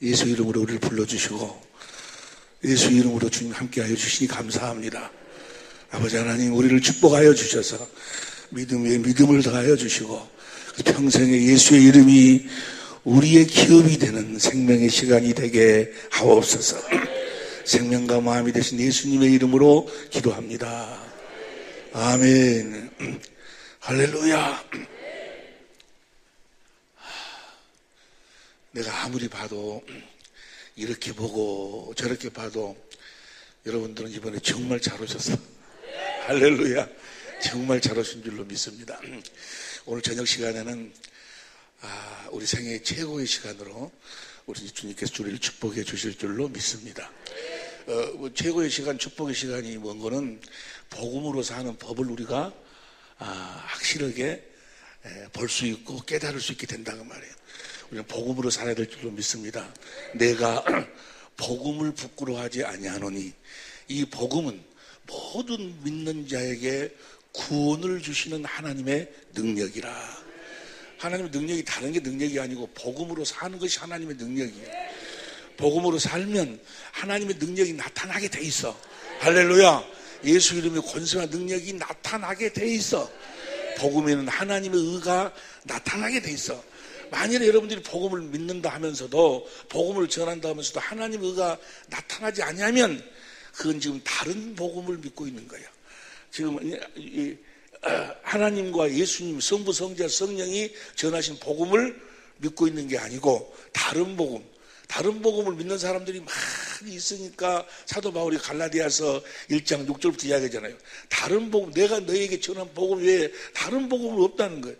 예수 이름으로 우리를 불러주시고 예수 이름으로 주님 함께하여 주시니 감사합니다. 아버지 하나님, 우리를 축복하여 주셔서 믿음 위에 믿음을 더하여 주시고 평생에 예수의 이름이 우리의 기업이 되는 생명의 시간이 되게 하옵소서. 생명과 마음이 되신 예수님의 이름으로 기도합니다. 아멘. 할렐루야. 내가 아무리 봐도, 이렇게 보고 저렇게 봐도 여러분들은 이번에 정말 잘 오셨어. 할렐루야. 정말 잘 오신 줄로 믿습니다. 오늘 저녁 시간에는 우리 생애 최고의 시간으로 우리 주님께서 우리를 축복해 주실 줄로 믿습니다. 최고의 시간, 축복의 시간이 뭔 거는 복음으로 사는 법을 우리가 확실하게 볼 수 있고 깨달을 수 있게 된다고 말이에요. 우리는 복음으로 살아야 될 줄로 믿습니다. 내가 복음을 부끄러워하지 아니하노니 이 복음은 모든 믿는 자에게 구원을 주시는 하나님의 능력이라. 하나님의 능력이 다른 게 능력이 아니고 복음으로 사는 것이 하나님의 능력이에요. 복음으로 살면 하나님의 능력이 나타나게 돼 있어. 할렐루야. 예수 이름의 권세와 능력이 나타나게 돼 있어. 복음에는 하나님의 의가 나타나게 돼 있어. 만일에 여러분들이 복음을 믿는다 하면서도, 복음을 전한다 하면서도 하나님의 의가 나타나지 아니하면 그건 지금 다른 복음을 믿고 있는 거예요. 지금 하나님과 예수님, 성부, 성자, 성령이 전하신 복음을 믿고 있는 게 아니고 다른 복음, 다른 복음을 믿는 사람들이 많이 있으니까 사도 바울이 갈라디아서 1장 6절부터 이야기하잖아요. 다른 복음, 내가 너에게 전한 복음 외에 다른 복음은 없다는 거예요.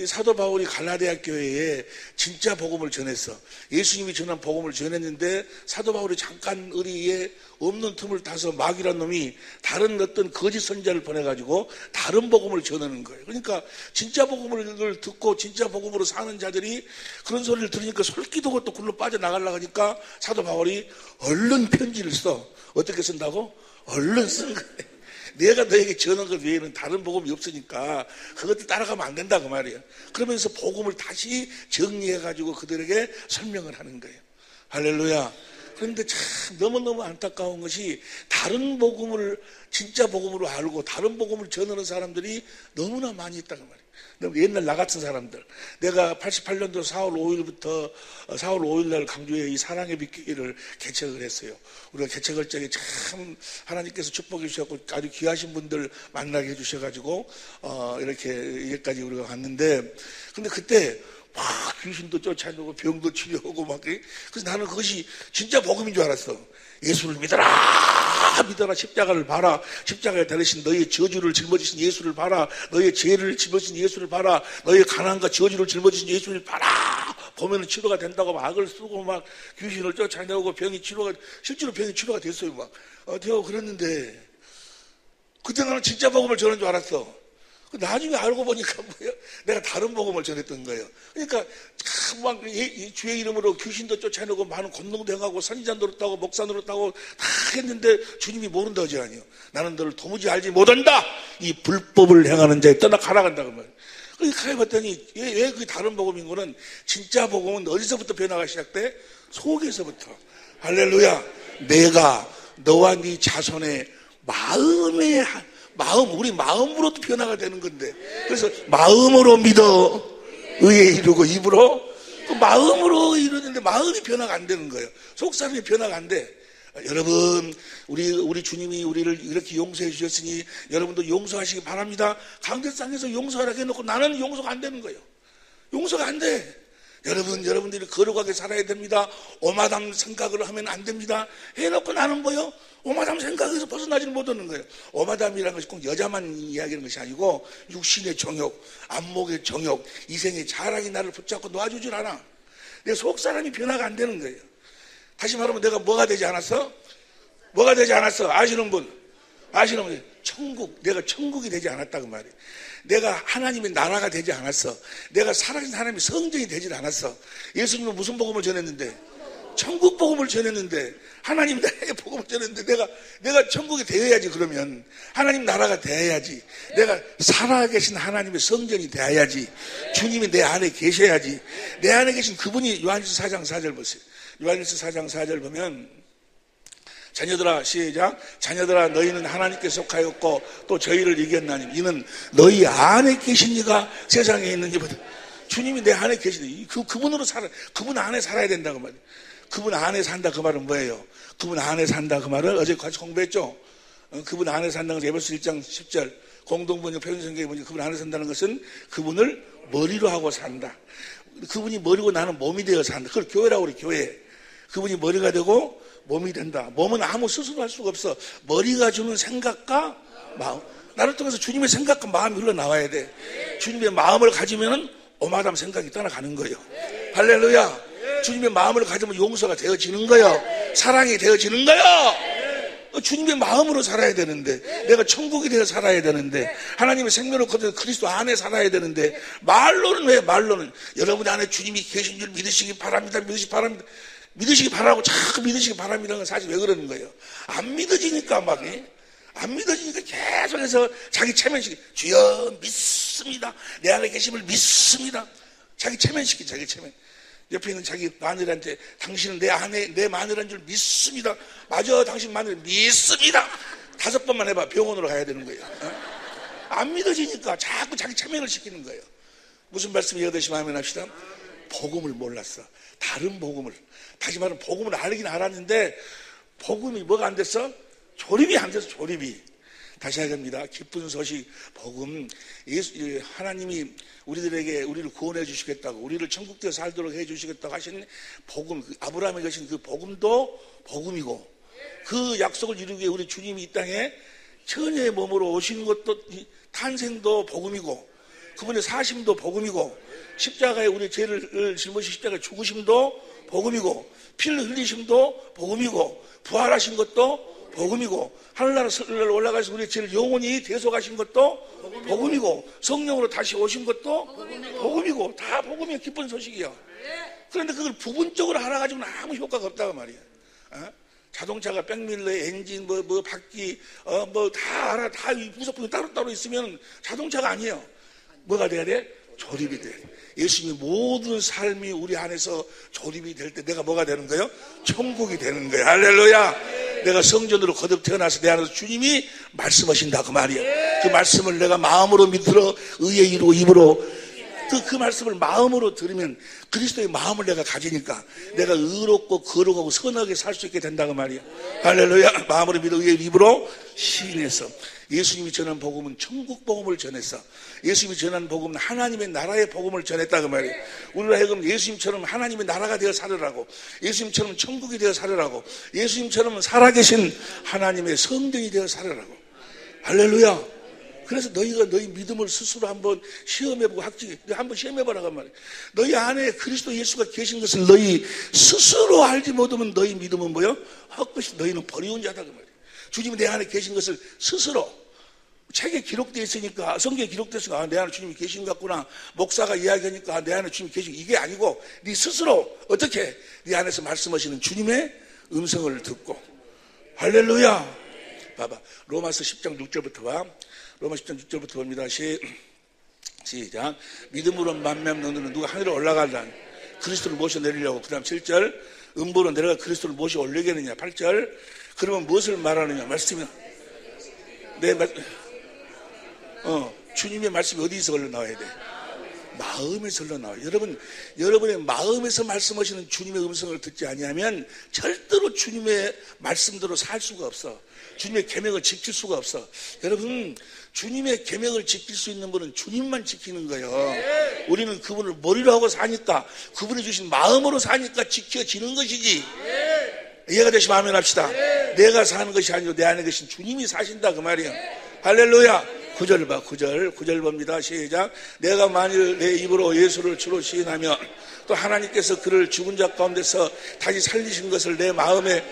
사도 바울이 갈라디아 교회에 진짜 복음을 전했어. 예수님이 전한 복음을 전했는데 사도 바울이 잠깐 의리에 없는 틈을 타서 마귀란 놈이 다른 어떤 거짓 선자를 보내가지고 다른 복음을 전하는 거예요. 그러니까 진짜 복음을 듣고 진짜 복음으로 사는 자들이 그런 소리를 들으니까 솔기도 또 굴러 빠져나가려고 하니까 사도 바울이 얼른 편지를 써. 어떻게 쓴다고? 얼른 쓴 거예요. 내가 너에게 전한 것 외에는 다른 복음이 없으니까 그것도 따라가면 안 된다 그 말이에요. 그러면서 복음을 다시 정리해가지고 그들에게 설명을 하는 거예요. 할렐루야. 그런데 참 너무너무 안타까운 것이 다른 복음을 진짜 복음으로 알고 다른 복음을 전하는 사람들이 너무나 많이 있다고 말이에요. 옛날 나 같은 사람들, 내가 88년도 4월 5일부터 4월 5일날 강주에 이 사랑의 빛교회를 개척을 했어요. 우리가 개척할 적에 참 하나님께서 축복해 주셔서 아주 귀하신 분들 만나게 해주셔가지고 이렇게 여기까지 우리가 갔는데, 근데 그때 막 귀신도 쫓아내고 병도 치료하고 막, 그래서 나는 그것이 진짜 복음인 줄 알았어. 예수를 믿어라, 믿어라, 십자가를 봐라, 십자가에 달리신 너의 저주를 짊어지신 예수를 봐라, 너의 죄를 짊어지신 예수를 봐라, 너의 가난과 저주를 짊어지신 예수를 봐라, 보면은 치료가 된다고 막 악을 쓰고 막 귀신을 쫓아내고 병이 치료가, 실제로 병이 치료가 됐어요. 막 되고 그랬는데 그때 나는 진짜 복음을 전한 줄 알았어. 나중에 알고 보니까 뭐예요? 내가 다른 복음을 전했던 거예요. 그러니까 막 주의 이름으로 귀신도 쫓아내고 많은 권능도 행하고 선지자 노릇하고 목사 노릇하고 다 했는데 주님이 모른다 하지 아니요. 나는 너를 도무지 알지 못한다. 이 불법을 행하는 자에 떠나 가라간다고 말이에요. 그러니까 가해봤더니 왜 그게 다른 복음인 거는, 진짜 복음은 어디서부터 변화가 시작돼? 속에서부터. 할렐루야. 내가 너와 네 자손의 우리 마음으로도 변화가 되는 건데, 그래서 마음으로 믿어 의에 이르고 입으로, 그 마음으로 이루는데 마음이 변화가 안 되는 거예요. 속 사람이 변화가 안 돼. 여러분, 우리 주님이 우리를 이렇게 용서해 주셨으니 여러분도 용서하시기 바랍니다. 강대상에서 용서하라고 해놓고 나는 용서가 안 되는 거예요. 용서가 안 돼. 여러분들이 거룩하게 살아야 됩니다. 오마담 생각을 하면 안 됩니다. 해놓고 나는 뭐요? 오마담 생각에서 벗어나지는 못하는 거예요. 오마담이라는 것이 꼭 여자만 이야기하는 것이 아니고 육신의 정욕, 안목의 정욕, 이생의 자랑이 나를 붙잡고 놓아주질 않아. 내 속사람이 변화가 안 되는 거예요. 다시 말하면 내가 뭐가 되지 않았어? 뭐가 되지 않았어? 아시는 분? 천국, 내가 천국이 되지 않았다고 말이에요. 내가 하나님의 나라가 되지 않았어. 내가 살아계신 하나님의 성전이 되지 않았어. 예수님은 무슨 복음을 전했는데? 천국 복음을 전했는데, 하나님 나라의 복음을 전했는데, 내가 천국이 되어야지. 그러면 하나님 나라가 되어야지. 내가 살아계신 하나님의 성전이 되어야지. 주님이 내 안에 계셔야지. 내 안에 계신 그분이 요한일서 4장 4절 보세요. 요한일서 4장 4절 보면, 자녀들아, 시작. 자녀들아, 너희는 하나님께 속하였고 또 저희를 이겼나니 이는 너희 안에 계신 이가 세상에 있는 이보다. 주님이 내 안에 계시니 그분으로 살아. 그분 안에 살아야 된다고 말이에요. 그분 안에 산다 그 말은 뭐예요? 그분 안에 산다 그 말은 어제 같이 공부했죠. 그분 안에 산다는 것은 에베소 1장 10절 공동번역 표준성경에 보니까 그분 안에 산다는 것은 그분을 머리로 하고 산다. 그분이 머리고 나는 몸이 되어 산다. 그걸 교회라고 그래. 교회. 그분이 머리가 되고 몸이 된다. 몸은 아무 스스로 할 수가 없어. 머리가 주는 생각과 마음. 나를 통해서 주님의 생각과 마음이 흘러나와야 돼. 주님의 마음을 가지면은 오마담 생각이 떠나가는 거예요. 할렐루야. 주님의 마음을 가지면 용서가 되어지는 거예요. 사랑이 되어지는 거예요. 주님의 마음으로 살아야 되는데, 내가 천국이 되어 살아야 되는데, 하나님의 생명을 거둬서 그리스도 안에 살아야 되는데, 말로는 왜 말로는 여러분 안에 주님이 계신 줄 믿으시기 바랍니다. 믿으시기 바랍니다. 믿으시기 바라고 자꾸 믿으시기 바랍니다는 사실 왜 그러는 거예요? 안 믿어지니까 안 믿어지니까 계속해서 자기 체면시키. 주여 믿습니다. 내 안에 계심을 믿습니다. 자기 체면시키. 자기 체면. 옆에 있는 자기 마누라한테 당신은 내 안에 내 마누라인 줄 믿습니다. 맞아, 당신 마누라 믿습니다. 5번만 해봐. 병원으로 가야 되는 거예요. 안 믿어지니까 자꾸 자기 체면을 시키는 거예요. 무슨 말씀 이해되시면 하면 합시다. 복음을 몰랐어. 다른 복음을. 다시 말하면 복음을 알긴 알았는데 복음이 뭐가 안 됐어? 조립이 안 됐어. 조립이. 다시 하겠습니다. 기쁜 소식 복음. 하나님이 우리를 구원해 주시겠다고, 우리를 천국에 살도록 해 주시겠다고 하신 복음, 아브라함에 계신 그 복음도 복음이고, 그 약속을 이루기 위해 우리 주님이 이 땅에 처녀의 몸으로 오신 것도 탄생도 복음이고, 그분의 사심도 복음이고, 십자가에 우리 죄를 짊어지신 십자가에 죽으심도 복음이고, 피를 흘리심도 복음이고, 부활하신 것도 복음이고, 하늘나라 올라가서 우리 죄를 영원히 대속하신 것도 복음이고, 성령으로 다시 오신 것도 복음이고, 다 복음이야. 기쁜 소식이야. 그런데 그걸 부분적으로 알아가지고는 아무 효과가 없다고 말이야. 자동차가 백밀러, 엔진, 바퀴, 다 알아. 다 부속품이 따로따로 있으면 자동차가 아니에요. 뭐가 돼야 돼? 조립이 돼야 돼. 예수님의 모든 삶이 우리 안에서 조립이 될 때 내가 뭐가 되는 거예요? 천국이 되는 거예요. 할렐루야. 내가 성전으로 거듭 태어나서 내 안에서 주님이 말씀하신다 그 말이에요. 그 말씀을 내가 마음으로 믿들어 의에 이루고 입으로 그 말씀을 마음으로 들으면 그리스도의 마음을 내가 가지니까 내가 의롭고 거룩하고 선하게 살 수 있게 된다 그 말이에요. 할렐루야. 마음으로 믿어 의에 입으로 시인해서 예수님이 전한 복음은 천국 복음을 전했어. 예수님이 전한 복음은 하나님의 나라의 복음을 전했다 그 말이에요. 우리로 하여금 예수님처럼 하나님의 나라가 되어 살으라고, 예수님처럼 천국이 되어 살으라고, 예수님처럼 살아계신 하나님의 성전이 되어 살으라고. 할렐루야. 그래서 너희가 너희 믿음을 스스로 한번 시험해보고 한번 시험해보라고 말이에요. 너희 안에 그리스도 예수가 계신 것을 너희 스스로 알지 못하면 너희 믿음은 뭐요? 헛것이 너희는 버리운 자다 그 말이에요. 주님이 내 안에 계신 것을 스스로, 책에 기록되어 있으니까, 성경에 기록되었으니까 내 안에 주님이 계신 것 같구나, 목사가 이야기하니까 내 안에 주님이 계신, 이게 아니고 네 스스로 어떻게 네 안에서 말씀하시는 주님의 음성을 듣고. 할렐루야. 봐봐, 로마서 10장 6절부터 봐. 로마 10장 6절부터 봅니다. 시작. 믿음으로 만남 너는 누가 하늘에 올라가려니 그리스도를 모셔 내리려고. 그 다음 7절. 음보로 내가 그리스도를 모셔 올리겠느냐. 8절. 그러면 무엇을 말하느냐. 말씀이 주님의 말씀이 어디서 흘러나와야 돼? 마음에서 흘러나와요. 여러분의 마음에서 말씀하시는 주님의 음성을 듣지 아니하면 절대로 주님의 말씀대로 살 수가 없어. 주님의 계명을 지킬 수가 없어. 여러분, 주님의 계명을 지킬 수 있는 분은 주님만 지키는 거예요. 우리는 그분을 머리로 하고 사니까, 그분이 주신 마음으로 사니까 지켜지는 것이지. 이해가 되시면 아멘 합시다. 내가 사는 것이 아니고 내 안에 계신 주님이 사신다 그 말이에요. 할렐루야. 9절 봐. 9절 봅니다. 시작. 내가 만일 내 입으로 예수를 주로 시인하며 또 하나님께서 그를 죽은 자 가운데서 다시 살리신 것을 내 마음에,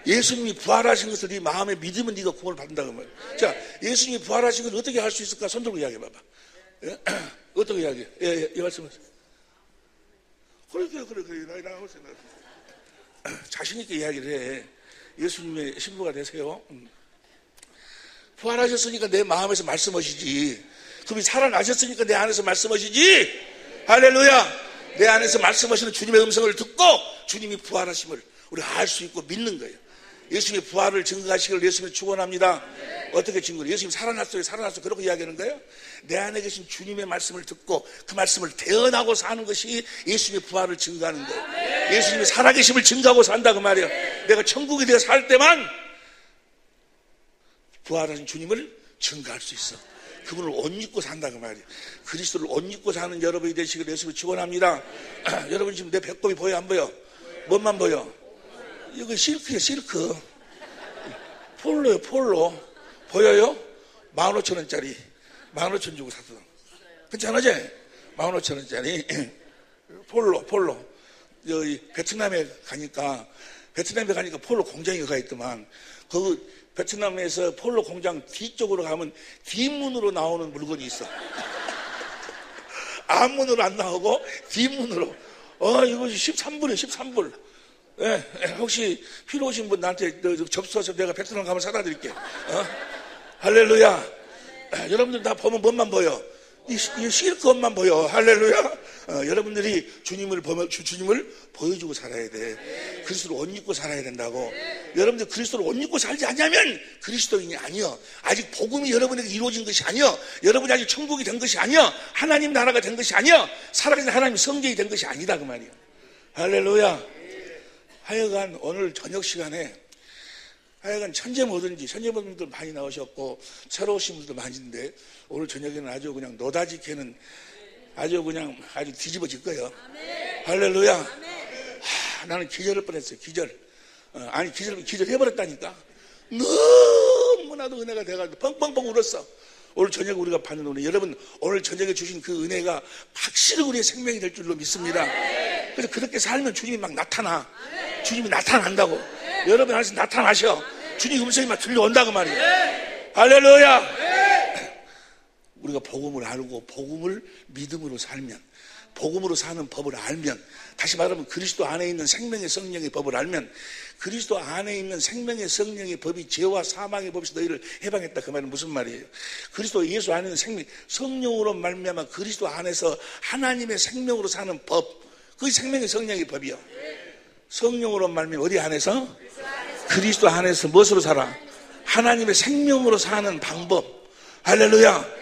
예수님이 부활하신 것을 네 마음에 믿으면 네가 구원을 받는다고 말이야. 자, 예수님이 부활하신 것을 어떻게 할 수 있을까? 손 들고 이야기해 봐봐. 예? 어떻게 이야기해? 예, 말씀하세요. 그래. 나하고 생각해. 자신 있게 이야기를 해. 예수님의 신부가 되세요. 부활하셨으니까 내 마음에서 말씀하시지. 그분이 살아나셨으니까 내 안에서 말씀하시지. 할렐루야. 내 안에서 말씀하시는 주님의 음성을 듣고 주님이 부활하심을 우리가 알 수 있고 믿는 거예요. 예수님의 부활을 증거하시기를 예수님을 축원합니다. 어떻게 증거를? 예수님 살아났어요, 살아났어요. 그렇게 이야기하는 거예요. 내 안에 계신 주님의 말씀을 듣고 그 말씀을 대언하고 사는 것이 예수님의 부활을 증거하는 거예요. 예수님이 살아계심을 증거하고 산다 그 말이에요. 내가 천국에 대해 살 때만 부활하신 주님을 증거할 수 있어. 그분을 옷 입고 산다 그 말이에요. 그리스도를 옷 입고 사는 여러분이 되시기를 예수님을 축원합니다. 여러분 지금 내 배꼽이 보여 안 보여? 뭔만 보여? 이거 실크예요, 실크. 폴로요, 폴로. 보여요? 15,000원짜리. 15,000원 주고 샀어. 괜찮아지? 15,000원짜리. 폴로. 여기 베트남에 가니까 폴로 공장이 가 있더만. 그 베트남에서 폴로 공장 뒤쪽으로 가면 뒷문으로 나오는 물건이 있어. 앞문으로 안 나오고 뒷문으로. 이것이 13불이에요, 13불. 예, 혹시 필요 오신 분 나한테 접수해서 내가 베트남 가면 사다 드릴게. 할렐루야. 여러분들 다 보면 뭔만 보여? 이 실컷만 보여. 할렐루야. 여러분들이 주님을 보여주고 살아야 돼. 그리스도를 옷 입고 살아야 된다고. 여러분들 그리스도를 옷 입고 살지 않냐면 그리스도인이 아니여. 아직 복음이 여러분에게 이루어진 것이 아니여. 여러분이 아직 천국이 된 것이 아니여. 하나님 나라가 된 것이 아니여. 살아계신 하나님 성전이 된 것이 아니다 그 말이야. 할렐루야. 하여간 오늘 저녁 시간에 하여간 천재모든들 많이 나오셨고 새로 오신 분들도 많이 있는데 오늘 저녁에는 아주 그냥 노다지 캐는 아주 뒤집어질 거예요. 할렐루야. 나는 기절할 뻔했어요. 기절해버렸다니까. 너무나도 은혜가 돼가지고 뻥뻥뻥 울었어. 오늘 저녁에 우리가 받는 은혜, 여러분 오늘 저녁에 주신 그 은혜가 확실히 우리의 생명이 될 줄로 믿습니다. 그래서 그렇게 살면 주님이 막 나타나. 주님이 나타난다고. 여러분 안에서 나타나셔. 주님 음성이 막 들려온다고 말이에요. 할렐루야. 우리가 복음을 알고 복음을 믿음으로 살면, 복음으로 사는 법을 알면, 다시 말하면 그리스도 안에 있는 생명의 성령의 법을 알면, 그리스도 안에 있는 생명의 성령의 법이 죄와 사망의 법에서 너희를 해방했다. 그 말은 무슨 말이에요? 그리스도 예수 안에 있는 성령으로 말미암아 그리스도 안에서 하나님의 생명으로 사는 법, 그게 생명의 성령의 법이요. 성령으로 말미암아 어디 안에서? 그리스도 안에서 무엇으로 살아? 하나님의 생명으로 사는 방법. 할렐루야.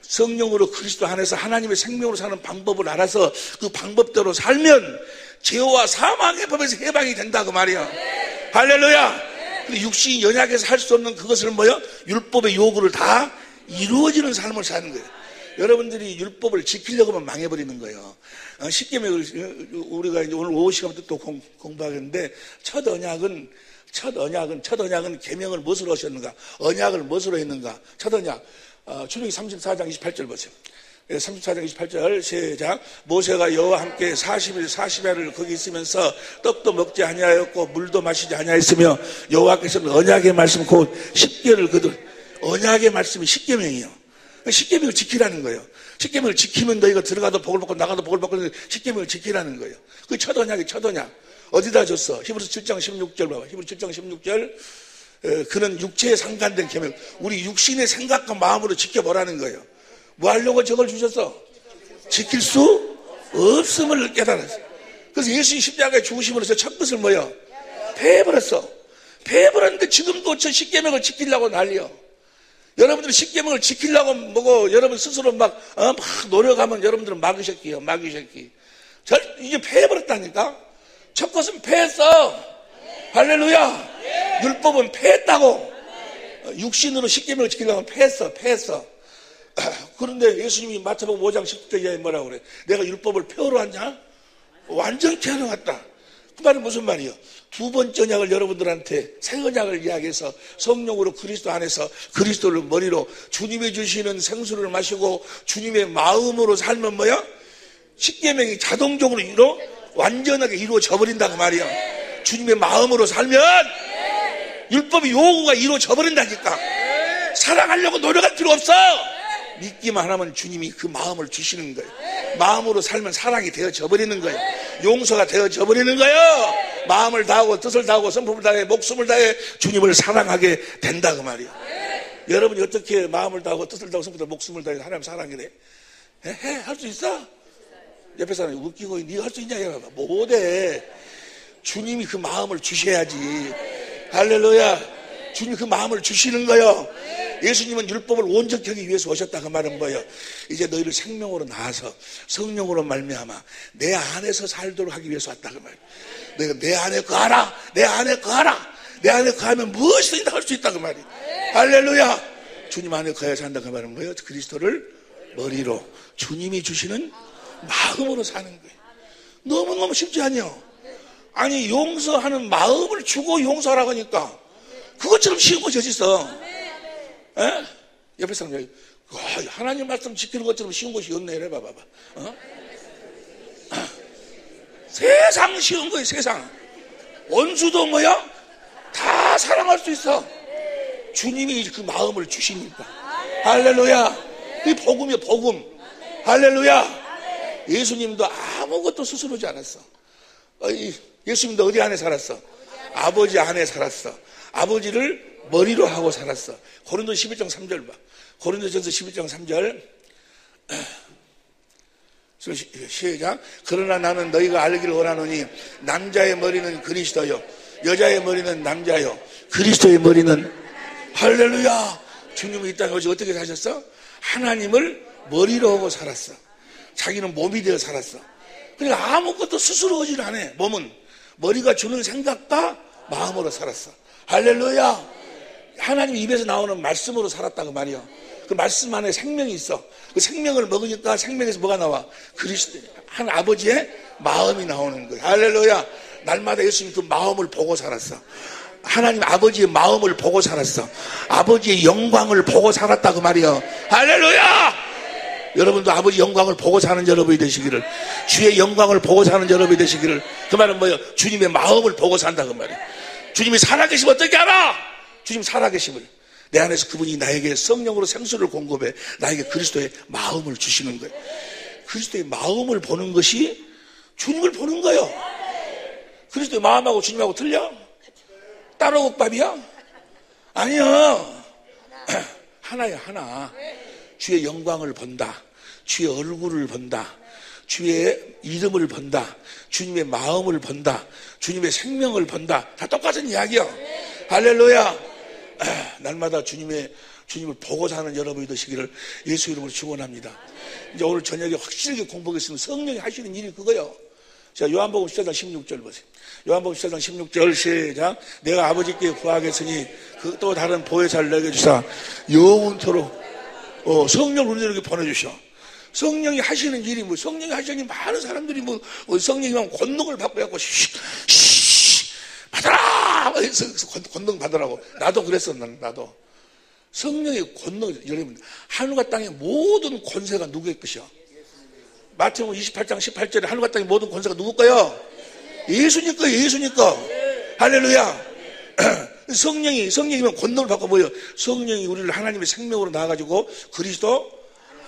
성령으로 그리스도 안에서 하나님의 생명으로 사는 방법을 알아서 그 방법대로 살면 죄와 사망의 법에서 해방이 된다 그 말이야. 할렐루야. 근데 육신이 연약해서 할 수 없는 그것을 율법의 요구를 다 이루어지는 삶을 사는 거예요. 여러분들이 율법을 지키려고 하면 망해버리는 거예요. 십계명을 우리가 오늘 오후 시간부터 또 공부하겠는데 첫 언약은 계명을 무엇으로 하셨는가? 언약을 무엇으로 했는가? 첫 언약. 출애굽기 34장 28절 보세요. 34장 28절 시작. 모세가 여호와 함께 40일 40야를 거기 있으면서 떡도 먹지 아니하였고 물도 마시지 아니하였으며 여호와께서는 언약의 말씀 곧 십계를 언약의 말씀이 십계명이에요. 십계명을 지키라는 거예요. 십계명을 지키면 너희가 들어가도 복을 받고 나가도 복을 받고 십계명을 지키라는 거예요. 그게 첫 언약이 첫 언약. 어디다 줬어? 히브리서 7장 16절 봐봐. 히브리서 7장 16절. 그는 육체에 상관된 계명, 우리 육신의 생각과 마음으로 지켜보라는 거예요. 뭐 하려고 저걸 주셨어? 지킬 수 없음을 깨달았어. 그래서 예수님 십자가에 죽으심으로써 첫 것을 패해버렸어. 패해버렸는데 지금도 저 십계명을 지키려고 난리여. 여러분들이 십계명을 지키려고 여러분 스스로 막 노력하면 여러분들은 마귀 새끼예요. 이제 패해버렸다니까. 첫 것은 패했어. 할렐루야. 율법은 패했다고. 육신으로 십계명을 지키려면 패했어. 그런데 예수님이 마태복음 5장 10절에 뭐라고 그래? 내가 율법을 폐허로 하냐? 완전히 폐허로 갔다. 그 말은 무슨 말이에요? 두 번째 언약을 여러분들한테 새 언약을 이야기해서 성령으로 그리스도 안에서 그리스도를 머리로 주님이 주시는 생수를 마시고 주님의 마음으로 살면 십계명이 자동적으로 완전하게 이루어져 버린다고 말이야. 주님의 마음으로 살면 율법의 요구가 이루어져 버린다니까. 사랑하려고 노력할 필요 없어. 믿기만 하면 주님이 그 마음을 주시는 거예요. 마음으로 살면 사랑이 되어져 버리는 거예요. 용서가 되어져 버리는 거예요. 마음을 다하고 뜻을 다하고 성품을 다해 목숨을 다해 주님을 사랑하게 된다 그 말이야. 여러분이 어떻게 마음을 다하고 뜻을 다하고 성품을 다하고 목숨을 다해 하나님 사랑이래? 할 수 있어? 옆에 사람이 웃기고 네가 할 수 있냐? 못해. 주님이 그 마음을 주셔야지. 할렐루야. 주님이 그 마음을 주시는 거예요. 예수님은 율법을 온전히 하기 위해서 오셨다 그 말은 뭐예요? 이제 너희를 생명으로 낳아서 성령으로 말미암아 내 안에서 살도록 하기 위해서 왔다 그 말이에요. 너희가 내 안에 거하라. 내 안에 거하라. 내 안에 거하면 무엇이든지 할 수 있다 그 말이에요. 할렐루야. 주님 안에 거해야 산다 그 말은 뭐예요? 그리스도를 머리로 주님이 주시는 마음으로 사는 거예요. 너무너무 쉽지 않아요. 아니 용서하는 마음을 주고 용서하라고 하니까 그것처럼 쉬운 것이 어딨어. 옆에 사람 하나님 말씀 지키는 것처럼 쉬운 것이 없네. 이래 봐봐. 세상 쉬운 거예요. 세상. 원수도 뭐야? 다 사랑할 수 있어. 주님이 그 마음을 주시니까. 할렐루야. 이 복음이야 복음. 할렐루야. 예수님도 아무것도 스스로 하지 않았어. 예수님도 어디 안에 살았어? 아버지 안에 살았어. 아버지를 머리로 하고 살았어. 고린도 11장 3절 봐. 고린도전서 11장 3절 시작. 그러나 나는 너희가 알기를 원하노니 남자의 머리는 그리스도요 여자의 머리는 남자요 그리스도의 머리는 할렐루야. 주님은 이 땅에 오셔서 어떻게 사셨어? 하나님을 머리로 하고 살았어. 자기는 몸이 되어 살았어. 그러니까 아무것도 스스로 하질 않아. 몸은 머리가 주는 생각과 마음으로 살았어. 할렐루야. 하나님 입에서 나오는 말씀으로 살았다 그 말이요. 그 말씀 안에 생명이 있어. 그 생명을 먹으니까 생명에서 뭐가 나와? 그리스도 한 아버지의 마음이 나오는 거예요. 할렐루야. 날마다 예수님 그 마음을 보고 살았어. 하나님 아버지의 마음을 보고 살았어. 아버지의 영광을 보고 살았다 그 말이요. 할렐루야. 여러분도 아버지 영광을 보고 사는 여러분이 되시기를, 주의 영광을 보고 사는 여러분이 되시기를. 그 말은 뭐예요? 주님의 마음을 보고 산다 그 말이에요. 주님이 살아계시면 어떻게 알아? 주님 살아계심을. 내 안에서 그분이 나에게 성령으로 생수를 공급해 나에게 그리스도의 마음을 주시는 거예요. 그리스도의 마음을 보는 것이 주님을 보는 거예요. 그리스도의 마음하고 주님하고 틀려? 따로 국밥이야? 아니요. 하나야 하나. 주의 영광을 본다. 주의 얼굴을 본다. 주의 이름을 본다. 주님의 마음을 본다. 주님의 생명을 본다. 다 똑같은 이야기야. 할렐루야. 날마다 주님을 보고 사는 여러분이 되시기를 예수 이름으로 축원합니다. 이제 오늘 저녁에 확실하게 공부하겠습니다. 성령이 하시는 일이 그거예요. 자, 요한복음 14장 16절 보세요. 요한복음 14장 16절 시작. 내가 아버지께 구하겠으니 그 또 다른 보혜사를 내게 주사 영원토록 성령을 우리에게 보내주셔. 성령이 하시는 일이 뭐, 성령이 하시는 일이 많은 사람들이 뭐, 성령이면 권능을 받고 해갖고, 받아라! 해서 권능 받으라고. 나도 그랬어, 나도. 성령의 권능, 여러분, 하늘과 땅의 모든 권세가 누구의 것이야? 마태복음 28장 18절에 하늘과 땅의 모든 권세가 누구 거요? 예수님 거예요, 예수님 거. 할렐루야. 성령이면 권능을 받고 뭐예요? 성령이 우리를 하나님의 생명으로 나와가지고 그리스도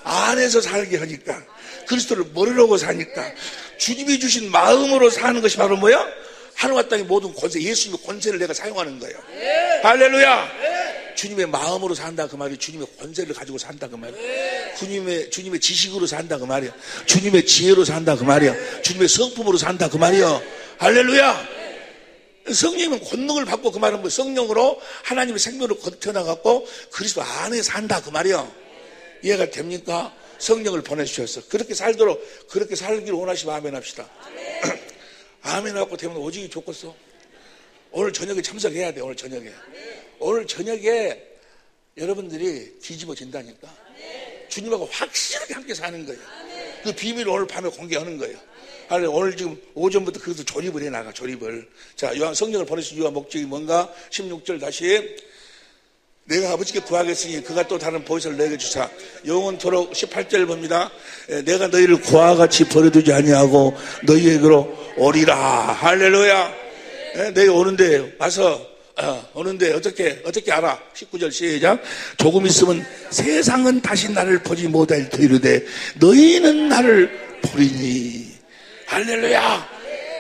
안에서 살게 하니까, 그리스도를 머리로 사니까, 주님이 주신 마음으로 사는 것이 바로 뭐야? 하늘과 땅의 모든 권세, 예수님의 권세를 내가 사용하는 거예요. 할렐루야. 주님의 마음으로 산다 그 말이에요. 주님의 권세를 가지고 산다 그 말이에요. 주님의 지식으로 산다 그 말이에요. 주님의 지혜로 산다 그 말이에요. 주님의 성품으로 산다 그 말이에요. 할렐루야. 성령이면 권능을 받고, 그 말은 뭐 성령으로 하나님의 생명으로 걷혀나갔고 그리스도 안에 산다 그 말이에요. 이해가 됩니까? 성령을 보내주셨어. 그렇게 살도록, 그렇게 살기를 원하시면 아멘 합시다. 아멘 하고 되면 오직이 좋겠어. 오늘 저녁에 참석해야 돼. 오늘 저녁에 여러분들이 뒤집어진다니까. 주님하고 확실하게 함께 사는 거예요. 그 비밀을 오늘 밤에 공개하는 거예요. 오늘 지금 오전부터 그것도 조립을 해나가, 조립을. 자, 요한 성령을 보내신 이유와 목적이 뭔가? 16절 다시. 내가 아버지께 구하겠으니 그가 또 다른 보혜사를 내게 주사 영원토록. 18절 봅니다. 내가 너희를 고와 같이 버려두지 아니하고 너희에게로 오리라. 할렐루야. 너희 오는데 와서 오는데 어떻게 알아? 19절 시작. 조금 있으면 세상은 다시 나를 보지 못할 터이르되 너희는 나를 보리니. 할렐루야.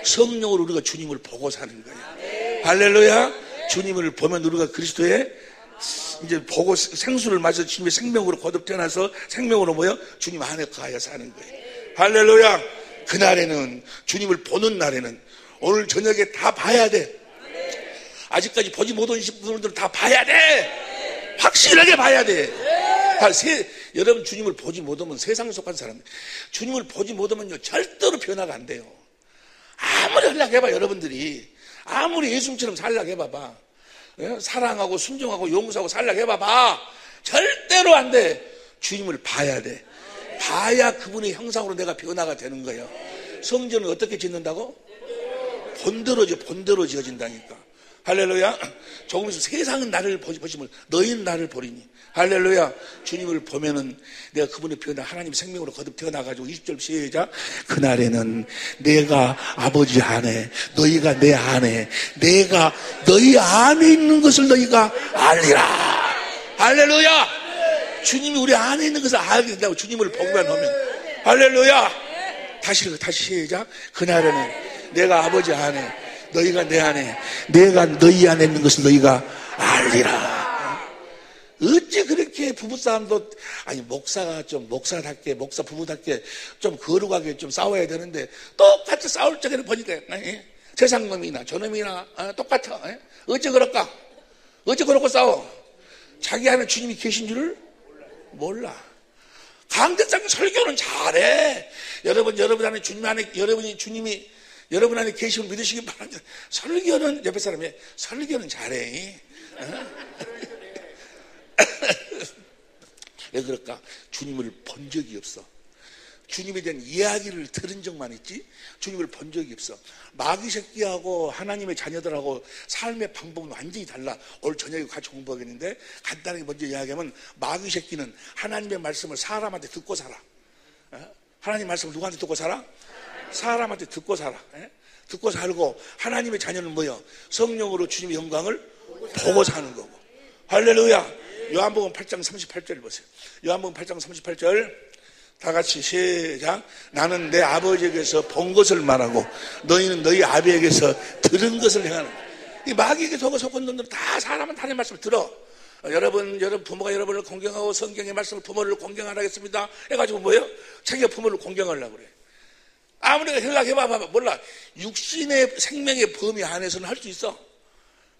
성령으로 우리가 주님을 보고 사는 거예요. 할렐루야. 주님을 보면 우리가 그리스도의 이제 보고 생수를 마셔 주님의 생명으로 거듭 태어나서 생명으로 모여 주님 안에 거하여 사는 거예요. 할렐루야. 그날에는, 주님을 보는 날에는 오늘 저녁에 다 봐야 돼. 아직까지 보지 못한 분들은 다 봐야 돼. 확실하게 봐야 돼. 여러분, 주님을 보지 못하면 세상에 속한 사람, 주님을 보지 못하면요 절대로 변화가 안 돼요. 아무리 하려고 해봐. 여러분들이 아무리 예수님처럼 살려고 해봐봐, 사랑하고 순종하고 용서하고 살려고 해봐봐, 절대로 안 돼. 주님을 봐야 돼. 봐야 그분의 형상으로 내가 변화가 되는 거예요. 성전은 어떻게 짓는다고? 본대로 지어진다니까. 할렐루야. 조금 있으면 세상은 나를 보시면 너희는 나를 보리니. 할렐루야. 주님을 보면은 내가 그분의 변화, 하나님 생명으로 거듭 태어나가지고 20절 시작. 그날에는 내가 아버지 안에, 너희가 내 안에, 내가 너희 안에 있는 것을 너희가 알리라. 할렐루야. 주님이 우리 안에 있는 것을 알게 된다고. 주님을 보기만 하면. 할렐루야. 다시 시작. 그날에는 내가 아버지 안에, 너희가 내 안에, 내가 너희 안에 있는 것을 너희가 알리라. 어찌 그렇게 부부싸움도, 아니 목사가 좀 목사답게, 목사 부부답게 좀 거룩하게 좀 싸워야 되는데 똑같이 싸울 적에는 보니까 세상 놈이나 저놈이나 똑같아. 어찌 그럴까? 어찌 그렇고 싸워? 자기 안에 주님이 계신 줄을 몰라. 강대장 설교는 잘해. 여러분 안에 주님 안에, 주님이 여러분 안에 계시면 믿으시기 바랍니다. 설교는, 옆에 사람이 설교는 잘해. 왜 그럴까? 주님을 본 적이 없어. 주님에 대한 이야기를 들은 적만 있지 주님을 본 적이 없어. 마귀 새끼하고 하나님의 자녀들하고 삶의 방법은 완전히 달라. 오늘 저녁에 같이 공부하겠는데 간단하게 먼저 이야기하면, 마귀 새끼는 하나님의 말씀을 사람한테 듣고 살아. 하나님 말씀을 누구한테 듣고 살아? 사람한테 듣고 살아. 듣고 살고, 하나님의 자녀는 뭐요? 성령으로 주님의 영광을 보고 사는 거고. 할렐루야. 요한복음 8장 38절 보세요. 요한복음 8장 38절 다 같이 시작. 나는 내 아버지에게서 본 것을 말하고 너희는 너희 아비에게서 들은 것을 행하는. 이 마귀에게 속은 놈들은 다 사람은 하나님의 말씀을 들어. 여러분 부모가 여러분을 공경하고 성경의 말씀을 부모를 공경하라겠습니다 해가지고 뭐예요? 자기가 부모를 공경하려고 그래. 아무리 생각해봐봐, 몰라. 육신의 생명의 범위 안에서는 할 수 있어.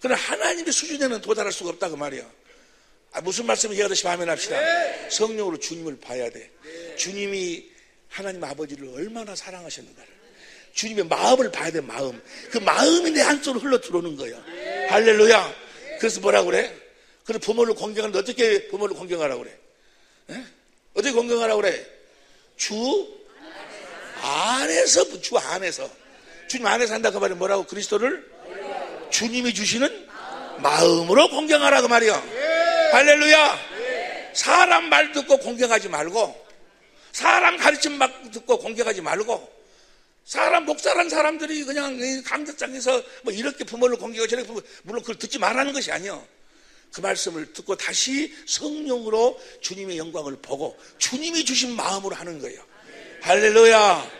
그러나 하나님의 수준에는 도달할 수가 없다 그 말이야. 무슨 말씀을 이해하듯이 아멘합시다. 성령으로 주님을 봐야 돼. 주님이 하나님 아버지를 얼마나 사랑하셨는가를, 주님의 마음을 봐야 돼. 마음. 그 마음이 내 안쪽으로 흘러 들어오는 거야. 할렐루야. 그래서 뭐라고 그래? 그래서 부모를 공경하는데 어떻게 부모를 공경하라고 그래? 어떻게 공경하라고 그래? 주 안에서. 주님 안에서 한다 그 말이 뭐라고? 그리스도를 주님이 주시는 마음으로 공경하라 그 말이야. 할렐루야. 사람 말 듣고 공경하지 말고, 사람 가르침 막 듣고 공경하지 말고, 사람 목사란 사람들이 그냥 강대장에서 뭐 이렇게 부모를 공경하고 저렇게 부모, 물론 그걸 듣지 말라는 것이 아니요. 그 말씀을 듣고 다시 성령으로 주님의 영광을 보고 주님이 주신 마음으로 하는 거예요. 할렐루야.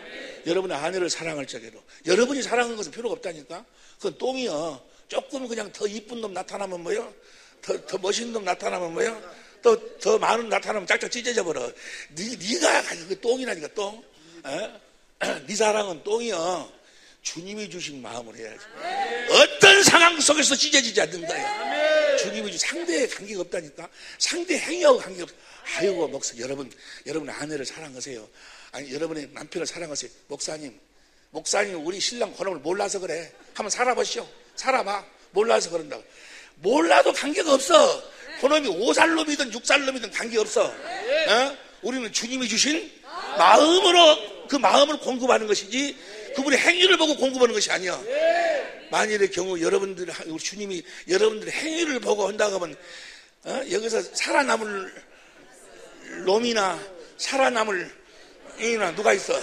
여러분의 아내를 사랑할 적에도 여러분이 사랑하는 것은 필요가 없다니까. 그건 똥이요. 조금 그냥 더 이쁜 놈 나타나면 뭐요? 더 멋있는 놈 나타나면 뭐요? 또 더 많은 놈 나타나면 짝짝 찢어져 버려. 네가 가진 그 똥이라니까, 똥. 네 사랑은 똥이요. 주님이 주신 마음으로 해야지. 어떤 상황 속에서 찢어지지 않는 거예요. 주님이 주신 상대에 관계가 없다니까. 상대 행위하고 관계가 없어. 아이고 목사, 여러분의 아내를 사랑하세요. 아니 여러분의 남편을 사랑하세요. 목사님 우리 신랑 그놈을 몰라서 그래. 한번 살아보시오. 살아봐. 몰라서 그런다고. 몰라도 관계가 없어. 그놈이 5살놈이든 6살놈이든 관계없어. 우리는 주님이 주신 마음으로 그 마음을 공급하는 것이지 그분의 행위를 보고 공급하는 것이 아니야. 만일의 경우 우리 주님이 여러분들의 행위를 보고 한다고 하면 여기서 살아남을 놈이나 살아남을 이나 누가 있어?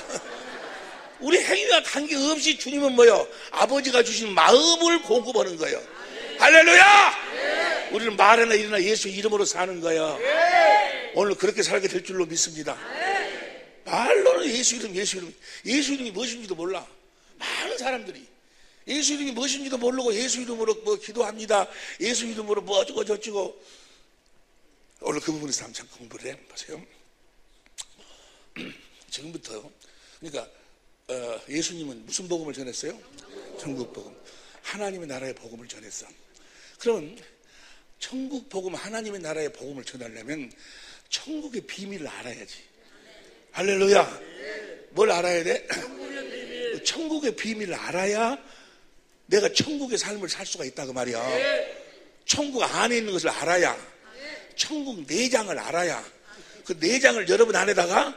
우리 행위와 관계없이 주님은 뭐요? 아버지가 주신 마음을 공급하는 거예요. 할렐루야! 우리는 말이나 일이나 예수 이름으로 사는 거예요. 오늘 그렇게 살게 될 줄로 믿습니다. 말로는 예수 이름이 무엇인지도 몰라. 많은 사람들이 예수 이름이 무엇인지도 모르고 예수 이름으로 뭐 기도합니다. 예수 이름으로 뭐 어쩌고 저쩌고. 오늘 그 부분에서 한번 잠깐 공부를 해보세요. 지금부터 그러니까 예수님은 무슨 복음을 전했어요? 천국 복음. 하나님의 나라의 복음을 전했어. 그러면 천국 복음, 하나님의 나라의 복음을 전하려면 천국의 비밀을 알아야지. 할렐루야. 뭘 알아야 돼? 천국의 비밀을 알아야 내가 천국의 삶을 살 수가 있다고 말이야. 천국 안에 있는 것을 알아야, 천국 내장을 알아야, 그 내장을 여러분 안에다가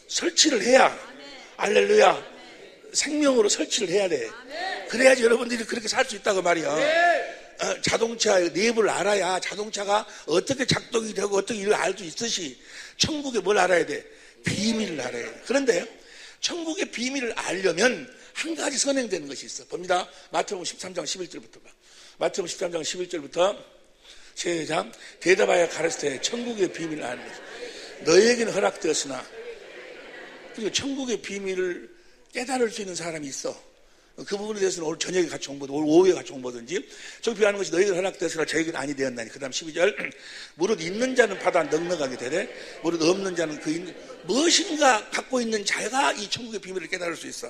설치를 해야, 할렐루야, 생명으로 설치를 해야 돼. 그래야지 여러분들이 그렇게 살 수 있다고 말이야. 자동차의 내부를 알아야 자동차가 어떻게 작동이 되고 어떻게 일을 알 수 있듯이 천국의 뭘 알아야 돼? 비밀을 알아야 돼. 그런데 천국의 비밀을 알려면 한 가지 선행되는 것이 있어. 봅니다. 마태복음 13장 11절부터 봐. 마태복음 13장 11절부터 시작. 대답하여 가르치되 천국의 비밀을 아는 것이 너희에게는 허락되었으나, 그리고 천국의 비밀을 깨달을 수 있는 사람이 있어. 그 부분에 대해서는 오늘 저녁에 같이 공부든 오늘 오후에 같이 공부든지 정비하는 것이 너희에게 허락되었으나 저에게는 아니 되었나니. 그 다음 12절. 무릇 있는 자는 받아 넉넉하게 되되 무릇 없는 자는 그 있는 무엇인가 갖고 있는 자가 이 천국의 비밀을 깨달을 수 있어.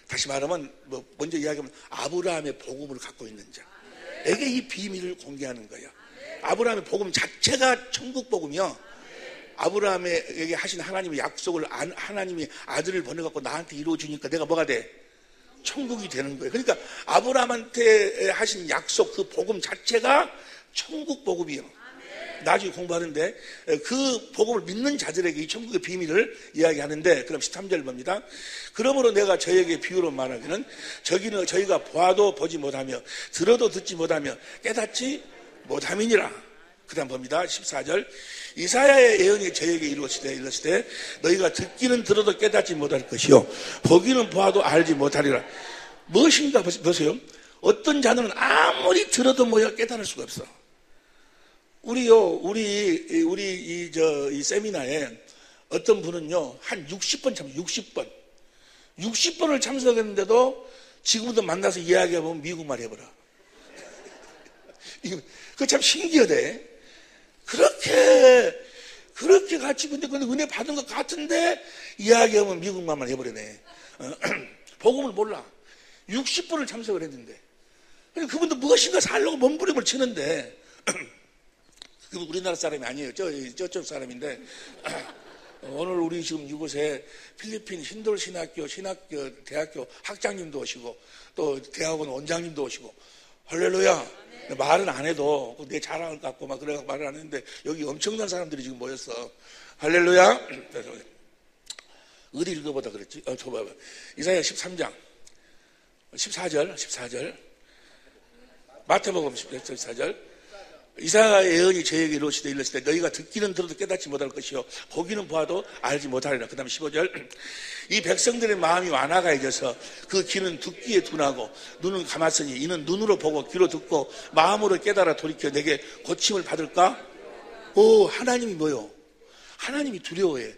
다시 말하면 먼저 이야기하면 아브라함의 복음을 갖고 있는 자에게 이 비밀을 공개하는 거야. 아브라함의 복음 자체가 천국 복음이요. 아브라함에게 하신 하나님의 약속을 하나님이 아들을 보내갖고 나한테 이루어주니까 내가 뭐가 돼? 천국이 되는 거예요. 그러니까 아브라함한테 하신 약속, 그 복음 자체가 천국 복음이에요. 나중에 공부하는데 그 복음을 믿는 자들에게 이 천국의 비밀을 이야기하는데, 그럼 13절 봅니다. 그러므로 내가 저에게 비유로 말하기는 저기는 저희가 보아도 보지 못하며 들어도 듣지 못하며 깨닫지 못함이니라. 그 다음 봅니다. 14절. 이사야의 예언이 저에게 이르시되 너희가 듣기는 들어도 깨닫지 못할 것이요 보기는 보아도 알지 못하리라. 무엇인가 보세요. 어떤 자는 아무리 들어도 뭐야 깨달을 수가 없어. 우리 이 세미나에 어떤 분은요 한 60번을 참석했는데도 지금부터 만나서 이야기해보면 미국말 해버려. 그거 참 신기하대. 그렇게 같이 근데 은혜 받은 것 같은데 이야기하면 미국말만 해버리네. 복음을 몰라. 60번을 참석을 했는데 그분도 무엇인가 살려고 몸부림을 치는데 그분 우리나라 사람이 아니에요. 저쪽 사람인데 오늘 우리 지금 이곳에 필리핀 힌돌 신학교 대학교 학장님도 오시고 또 대학원 원장님도 오시고, 할렐루야. 말은 안 해도 내 자랑을 갖고 막 그래서 말을 안 했는데 여기 엄청난 사람들이 지금 모였어. 할렐루야. 어디 읽어보다 그랬지? 저 봐봐. 이사야 13장 14절 마태복음 14절. 이사야의 예언이 저에게 이르시되 너희가 듣기는 들어도 깨닫지 못할 것이요 보기는 보아도 알지 못하리라. 그 다음에 15절. 이 백성들의 마음이 완화가해져서 그 귀는 듣기에 둔하고 눈은 감았으니 이는 눈으로 보고 귀로 듣고 마음으로 깨달아 돌이켜 내게 고침을 받을까? 하나님이 뭐요? 하나님이 두려워해.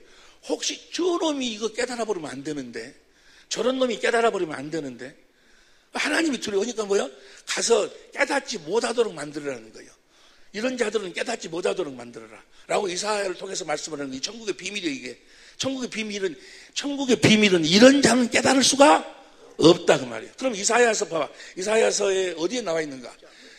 혹시 저 놈이 이거 깨달아 버리면 안 되는데, 저런 놈이 깨달아 버리면 안 되는데, 하나님이 두려우니까 뭐요? 가서 깨닫지 못하도록 만들으라는 거예요. 이런 자들은 깨닫지 못하도록 만들어라 라고 이사야를 통해서 말씀을 하는 이 천국의 비밀이에요. 이게 천국의 비밀은 이런 자는 깨달을 수가 없다 그 말이에요. 그럼 이사야서 봐봐. 이사야서에 어디에 나와 있는가?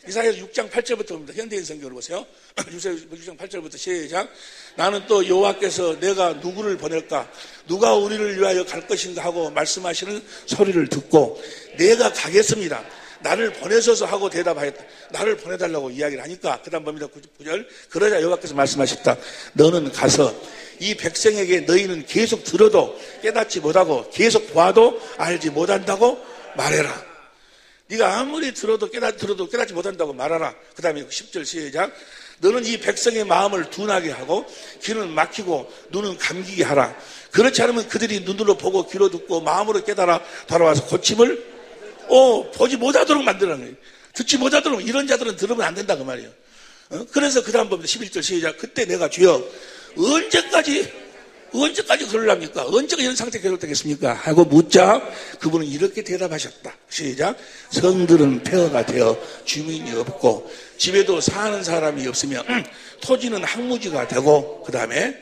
이사야서 6장 8절부터 봅니다. 현대인 성경을 보세요. 6장 8절부터 시작. 나는 또 여호와께서 내가 누구를 보낼까? 누가 우리를 위하여 갈 것인가 하고 말씀하시는 소리를 듣고 내가 가겠습니다. 나를 보내소서 하고 대답하였다. 나를 보내달라고 이야기를 하니까 그 다음 봅니다. 9절. 그러자 여호와께서 말씀하셨다. 너는 가서 이 백성에게 너희는 계속 들어도 깨닫지 못하고 계속 봐도 알지 못한다고 말해라. 네가 아무리 들어도 깨닫지 못한다고 말하라. 그 다음에 10절 시작. 너는 이 백성의 마음을 둔하게 하고 귀는 막히고 눈은 감기게 하라. 그렇지 않으면 그들이 눈으로 보고 귀로 듣고 마음으로 깨달아 돌아와서 고침을 보지 못하도록 만들라는 거예요. 듣지 못하도록. 이런 자들은 들으면 안 된다 그 말이에요. 그래서 그 다음 봅니다. 11절 시작. 그때 내가 주여 언제까지 언제까지 그러랍니까? 언제가 이런 상태 계속되겠습니까? 하고 묻자 그분은 이렇게 대답하셨다. 시작. 성들은 폐허가 되어 주민이 없고 집에도 사는 사람이 없으며 토지는 항무지가 되고 그 다음에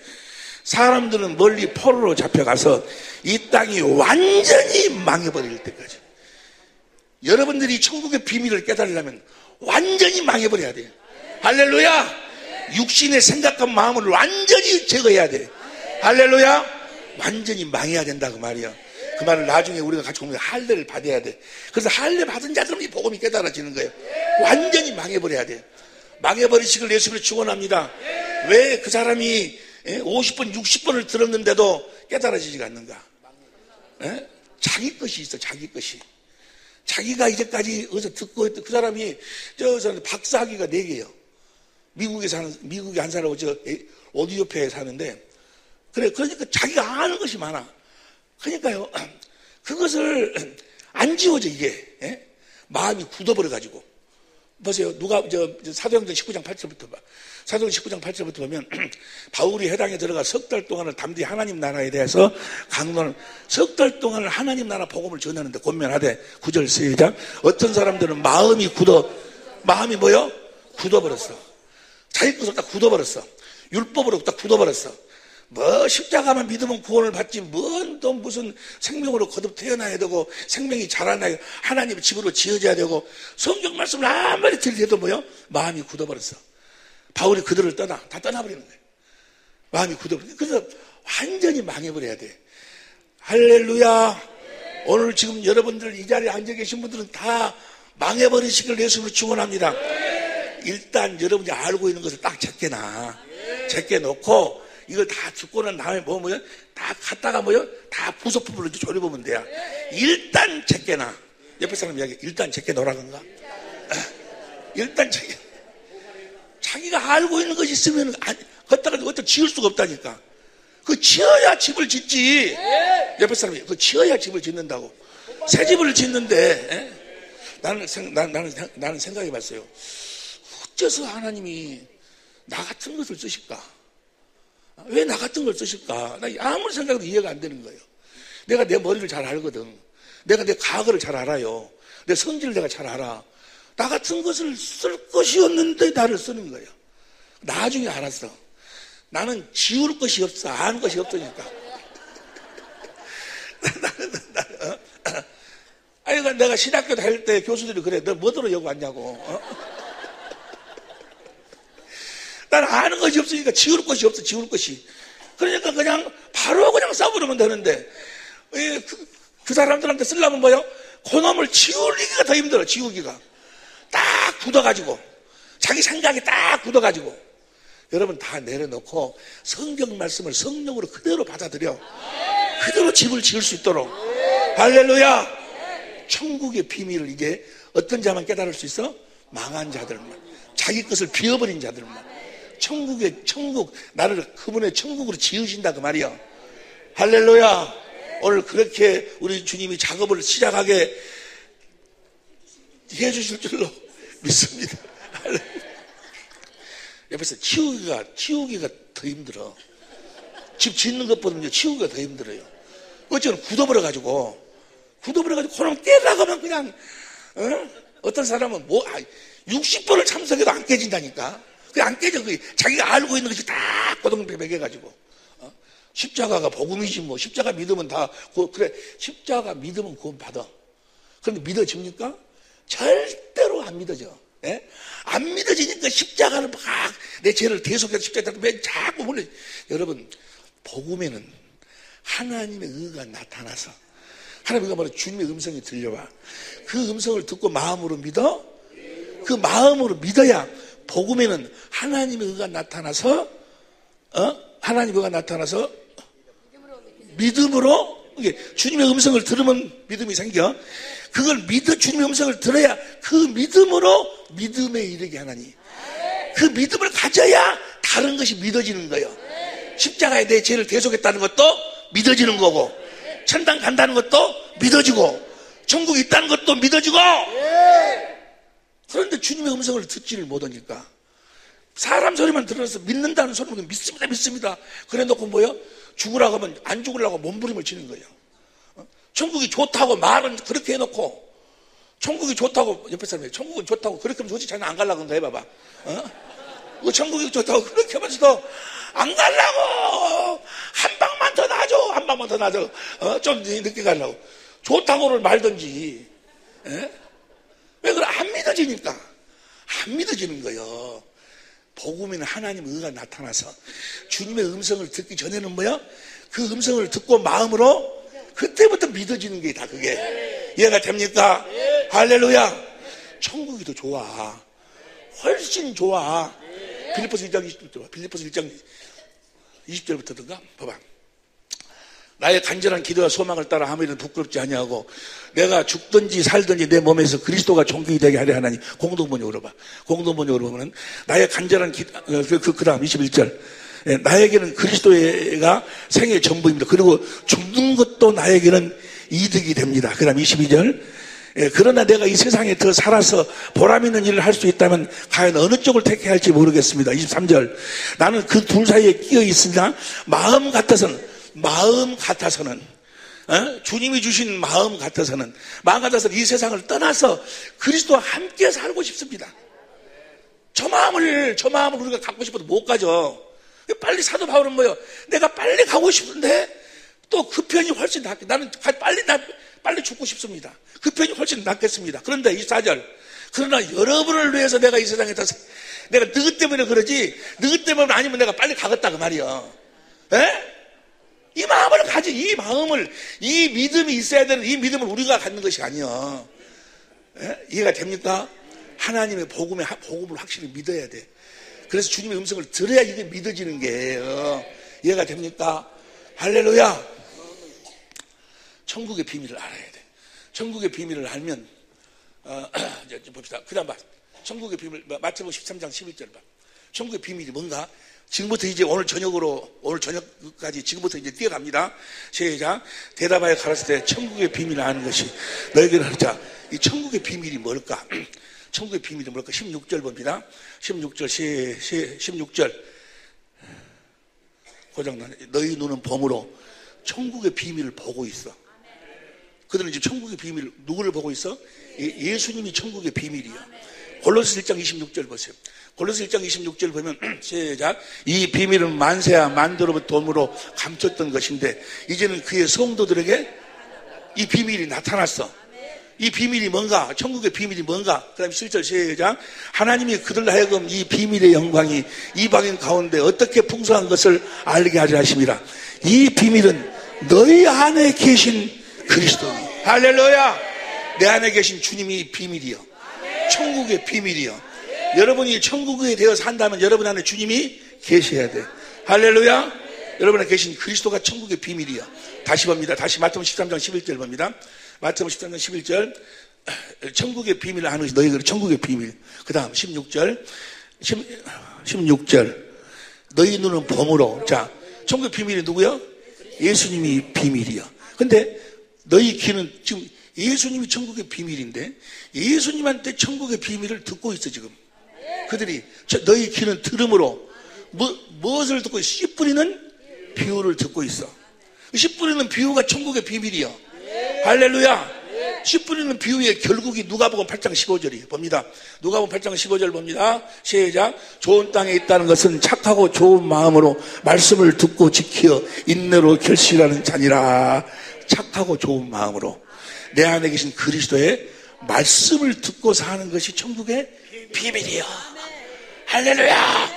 사람들은 멀리 포로로 잡혀가서 이 땅이 완전히 망해버릴 때까지. 여러분들이 천국의 비밀을 깨달으려면 완전히 망해버려야 돼요. 할렐루야. 육신의 생각과 마음을 완전히 제거해야 돼. 할렐루야. 완전히 망해야 된다 그 말이야. 그 말을 나중에 우리가 같이 보면 할례를 받아야 돼. 그래서 할례 받은 자들은 이 복음이 깨달아지는 거예요. 완전히 망해버려야 돼. 망해버리시길 예수님을 축원합니다. 왜 그 사람이 50번 60번을 들었는데도 깨달아지지가 않는가? 자기 것이 있어. 자기 것이. 자기가 이제까지 어디서 듣고 했던 그 사람이 저 사람 박사학위가 4개예요. 미국에 한 사람하고 저 어디 옆에 사는데 그러니까 자기가 아는 것이 많아. 그러니까요, 그것을 안 지워져 이게. 마음이 굳어버려 가지고. 보세요. 누가 사도행전 19장 8절부터 봐. 사도행전 19장 8절부터 보면 바울이 회당에 들어가 석 달 동안을 담대히 하나님 나라에 대해서 강론을 석 달 동안을 하나님 나라 복음을 전하는데 권면하되 9절 시작. 어떤 사람들은 마음이 뭐요? 굳어버렸어. 자기 것을 딱 굳어버렸어. 율법으로 딱 굳어버렸어. 뭐 십자가만 믿으면 구원을 받지 또 무슨 생명으로 거듭 태어나야 되고 생명이 자라나야 하나님의 집으로 지어져야 되고 성경 말씀을 아무리 들려도 뭐요? 마음이 굳어버렸어. 바울이 그들을 다 떠나버리는 거예요. 마음이 굳어버렸어. 그래서 완전히 망해버려야 돼. 할렐루야. 오늘 지금 여러분들 이 자리에 앉아 계신 분들은 다 망해버리시길 예수님으로 축원합니다. 일단 여러분이 알고 있는 것을 딱 제껴놓고 이걸 다 듣고 난 다음에 다 갖다가 다 부속품으로 조립하면 돼요. 일단 제껴놔. 옆에 사람 이야기 일단 제껴놓으라 건가? 일단 자기가 알고 있는 것이 있으면 걷다가 어떤 지을 수가 없다니까. 그 지어야 집을 짓지. 옆에 사람이 그 지어야 집을 짓는다고. 새 집을 짓는데 나는 생각해봤어요. 어째서 하나님이 나 같은 것을 쓰실까? 왜 나 같은 걸 쓰실까? 나 아무리 생각해도 이해가 안 되는 거예요. 내가 내 머리를 잘 알거든. 내가 내 과거를 잘 알아요. 내 성질을 내가 잘 알아. 나 같은 것을 쓸 것이 없는데 나를 쓰는 거예요. 나중에 알았어. 나는 지울 것이 없어. 아는 것이 없으니까. 아니, 내가 신학교 다닐 때 교수들이 그래. 너 뭐더러 여기 왔냐고. 나는 아는 것이 없으니까 지울 것이 없어. 지울 것이. 그러니까 바로 써버리면 되는데 그 사람들한테 쓰려면 뭐요? 그놈을 지우기가 더 힘들어. 지우기가 딱 굳어가지고 자기 생각이 딱 굳어가지고 여러분 다 내려놓고 성경 말씀을 성령으로 그대로 받아들여 그대로 집을 지을 수 있도록. 할렐루야. 천국의 비밀을 이게 어떤 자만 깨달을 수 있어? 망한 자들만, 자기 것을 비워버린 자들만. 나를 그분의 천국으로 지으신다 그 말이야. 할렐루야. 오늘 그렇게 우리 주님이 작업을 시작하게 해주실 줄로 믿습니다. 옆에서 치우기가 더 힘들어. 집 짓는 것보다 치우기가 더 힘들어요. 어쩌면 굳어버려가지고 그럼 깨려고 하면 그냥 어떤 사람은 60번을 참석해도 안 깨진다니까. 그게 안 깨져. 자기가 알고 있는 것이 다 꼬동배배해가지고. 십자가가 복음이지 뭐. 십자가 믿으면 그래. 십자가 믿으면 구원 받아. 그런데 믿어집니까? 절대로 안 믿어져. 예? 안 믿어지니까 십자가를 막 내 죄를 대속해서 십자가를 맨 자꾸 몰래. 여러분, 복음에는 하나님의 의가 나타나서 하나님의 의가 말해 주님의 음성이 들려와. 그 음성을 듣고 마음으로 믿어? 그 마음으로 믿어야 복음에는 하나님의 의가 나타나서 하나님의 의가 나타나서 믿음으로 주님의 음성을 들으면 믿음이 생겨. 그걸 주님의 음성을 들어야 그 믿음으로 믿음에 이르게 하나니. 그 믿음을 가져야 다른 것이 믿어지는 거예요. 십자가에 내 죄를 대속했다는 것도 믿어지는 거고, 천당 간다는 것도 믿어지고, 천국이 있다는 것도 믿어지고. 그런데 주님의 음성을 듣지를 못하니까 사람 소리만 들어서 믿는다는 소리만 믿습니다. 그래 놓고 뭐요? 죽으라고 하면 안 죽으려고 몸부림을 치는 거예요. 천국이 좋다고 말은 그렇게 해놓고, 천국이 좋다고, 옆에 사람이 천국은 좋다고 그렇게 하면 도대체 자기는 안 가려고 한다 해봐봐. 천국이 좋다고 그렇게 하면서도 안 가려고! 한 방만 더 놔줘! 한 방만 더 놔줘! 좀 늦게 가려고. 좋다고를 말든지. 왜 그래? 안 믿어지니까. 안 믿어지는 거예요. 복음에는 하나님의 의가 나타나서 주님의 음성을 듣기 전에는 뭐야? 그 음성을 듣고 마음으로 그때부터 믿어지는 게 다 그게. 이해가 됩니까? 할렐루야. 천국이 더 좋아. 훨씬 좋아. 빌립보서 1장 20절부터. 빌립보서 1장 20절부터든가 봐봐. 나의 간절한 기도와 소망을 따라 하면 부끄럽지 아니하고 내가 죽든지 살든지 내 몸에서 그리스도가 존귀 되게 하려 하나니. 공동번역으로 봐. 공동번역으로 보면 나의 간절한 기도, 그 다음 21절. 나에게는 그리스도가 생의 전부입니다. 그리고 죽는 것도 나에게는 이득이 됩니다. 그 다음 22절. 그러나 내가 이 세상에 더 살아서 보람 있는 일을 할 수 있다면 과연 어느 쪽을 택해야 할지 모르겠습니다. 23절. 나는 그 둘 사이에 끼어 있으나 마음 같아서는 주님이 주신 마음 같아서는 이 세상을 떠나서 그리스도와 함께 살고 싶습니다. 저 마음을 우리가 갖고 싶어도 못 가죠. 빨리 사도 바울은 뭐예요? 내가 빨리 가고 싶은데 또 그 편이 훨씬 낫게. 나는 빨리 죽고 싶습니다. 그 편이 훨씬 낫겠습니다. 그런데 24절. 그러나 여러분을 위해서 내가 이 세상에 내가 너희 때문에 그러지, 너희 때문에 아니면 내가 빨리 가겠다 그 말이야. 이 마음을 가지. 이 믿음이 있어야 되는, 이 믿음을 우리가 갖는 것이 아니야. 이해가 됩니까? 하나님의 복음을 확실히 믿어야 돼. 그래서 주님의 음성을 들어야 이게 믿어지는 게 이해가 됩니까? 할렐루야. 천국의 비밀을 알아야 돼. 천국의 비밀을 알면 이제 봅시다. 그 다음 봐. 천국의 비밀, 마태복음 13장 11절 봐. 천국의 비밀이 뭔가? 지금부터 이제 오늘 저녁까지 지금부터 이제 뛰어갑니다. 시작. 대답하여 가라사대 때 천국의 비밀을 아는 것이 너에게는 하자. 이 천국의 비밀이 뭘까? 천국의 비밀이 뭘까? 16절 봅니다. 16절. 고장나네. 너희 눈은 범으로 천국의 비밀을 보고 있어. 그들은 지금 천국의 비밀, 누구를 보고 있어? 예수님이 천국의 비밀이야. 골로새 1장 26절 보세요. 골로새 1장 26절 보면 시작. 이 비밀은 만세야 만도로부터 덤으로 감췄던 것인데 이제는 그의 성도들에게 이 비밀이 나타났어. 이 비밀이 뭔가? 천국의 비밀이 뭔가? 그 다음에 7절 시작. 하나님이 그들로 하여금 이 비밀의 영광이 이방인 가운데 어떻게 풍성한 것을 알게 하려 하심이라. 이 비밀은 너희 안에 계신 그리스도니. 할렐루야. 내 안에 계신 주님이 비밀이요. 천국의 비밀이요. 여러분이 천국에 되어 산다면 여러분 안에 주님이 계셔야 돼. 할렐루야. 여러분 안에 계신 그리스도가 천국의 비밀이요. 다시 봅니다. 다시 마태복음 13장 11절 봅니다. 마태복음 13장 11절. 천국의 비밀을 아는 것이 너희가 천국의 비밀. 그 다음 16절. 너희 눈은 범으로. 자, 천국의 비밀이 누구요? 예수님이 비밀이요. 근데 너희 귀는 지금 예수님이 천국의 비밀인데 예수님한테 천국의 비밀을 듣고 있어 지금. 그들이 너희 귀는 들음으로 무엇을 듣고 있어? 씨 뿌리는 비유를 듣고 있어. 씨 뿌리는 비유가 천국의 비밀이요. 할렐루야. 씨 뿌리는 비유의 결국이 누가복음 8장 15절이 봅니다. 누가복음 8장 15절 봅니다. 시작. 좋은 땅에 있다는 것은 착하고 좋은 마음으로 말씀을 듣고 지켜 인내로 결실하는 자니라. 착하고 좋은 마음으로 내 안에 계신 그리스도의 말씀을 듣고 사는 것이 천국의 비밀이요. 할렐루야.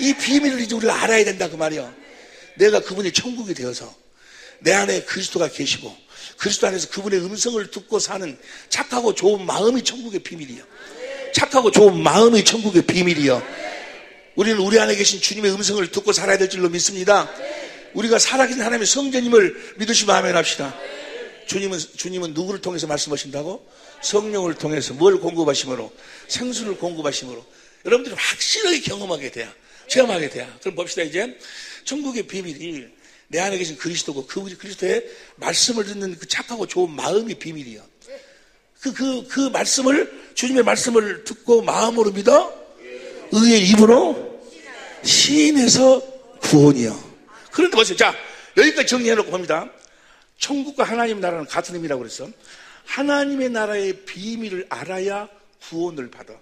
이 비밀을 이제 우리가 알아야 된다 그 말이요. 내가 그분이 천국이 되어서 내 안에 그리스도가 계시고 그리스도 안에서 그분의 음성을 듣고 사는 착하고 좋은 마음이 천국의 비밀이요. 착하고 좋은 마음이 천국의 비밀이요. 우리는 우리 안에 계신 주님의 음성을 듣고 살아야 될 줄로 믿습니다. 우리가 살아계신 하나님의 성자님을 믿으시면 아멘 합시다. 주님은 누구를 통해서 말씀하신다고? 성령을 통해서 뭘 공급하심으로? 생수를 공급하심으로. 여러분들이 확실하게 경험하게 돼야, 체험하게 돼야. 그럼 봅시다. 이제 천국의 비밀이 내 안에 계신 그리스도고 그 그리스도의 말씀을 듣는 그 착하고 좋은 마음이 비밀이야. 그 말씀을, 주님의 말씀을 듣고 마음으로 믿어 의의 입으로 시인해서 구원이요. 그런데 보세요. 자, 여기까지 정리해놓고 봅니다. 천국과 하나님의 나라는 같은 의미라고 그랬어. 하나님의 나라의 비밀을 알아야 구원을 받아.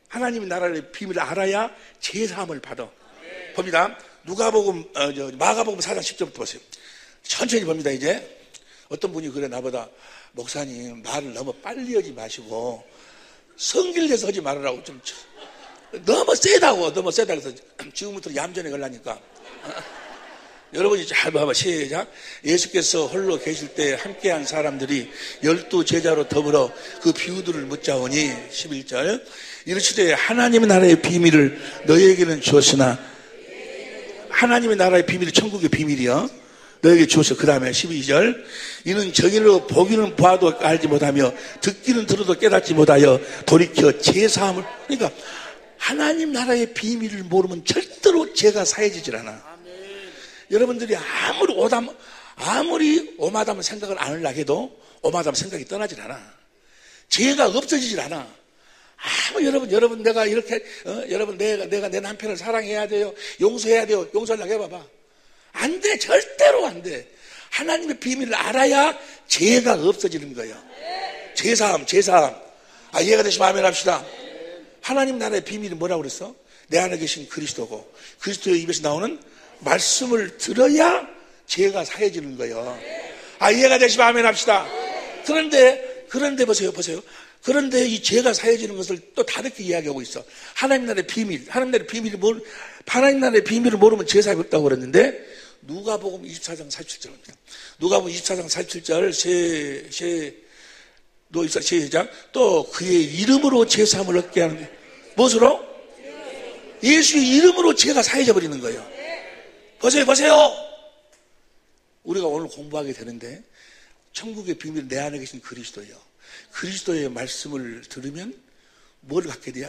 하나님의 나라의 비밀을 알아야 제사함을 받아. 봅니다. 누가복음, 마가복음 4장 10절부터 보세요. 천천히 봅니다. 이제 어떤 분이 그래, 나보다 목사님 말을 너무 빨리 하지 마시고 성질 내서 하지 말으라고. 좀 너무 세다고. 그래서 지금부터 얌전히 걸라니까. 여러분이 잘 봐봐. 시작. 예수께서 홀로 계실 때 함께한 사람들이 12 제자로 더불어 그 비유들을 묻자오니 11절 이르시되 하나님의 나라의 비밀을 너희에게는 주었으나, 하나님의 나라의 비밀이 천국의 비밀이요, 너에게 주었어. 그 다음에 12절 이는 정의로 보기는 보아도 알지 못하며 듣기는 들어도 깨닫지 못하여 돌이켜 제사함을. 그러니까 하나님 나라의 비밀을 모르면 절대로 죄가 사해지질 않아. 여러분들이 아무리 오마담 생각을 안 하려고 해도 오마담 생각이 떠나질 않아. 죄가 없어지질 않아. 여러분 내가 이렇게 여러분 내가 내 남편을 사랑해야 돼요, 용서해야 돼요, 용서하려고 해봐봐. 안 돼. 절대로 안 돼. 하나님의 비밀을 알아야 죄가 없어지는 거예요. 제사함. 이해가 되시면 아멘 합시다. 하나님 나라의 비밀이 뭐라고 그랬어? 내 안에 계신 그리스도고, 그리스도의 입에서 나오는 말씀을 들어야 죄가 사해지는 거예요. 이해가 되시면 아멘 합시다. 그런데 보세요. 그런데 이 죄가 사해지는 것을 또 다르게 이야기하고 있어. 하나님 나라의 비밀을 모르면 죄 사함이 없다고 그랬는데, 누가복음 24장 47절입니다. 누가복음 24장 47절 시작. 또 그의 이름으로 죄 사함을 얻게 하는, 무엇으로? 예수의 이름으로 죄가 사해져 버리는 거예요. 보세요. 우리가 오늘 공부하게 되는데, 천국의 비밀은 내 안에 계신 그리스도예요. 그리스도의 말씀을 들으면 뭘 갖게 돼요?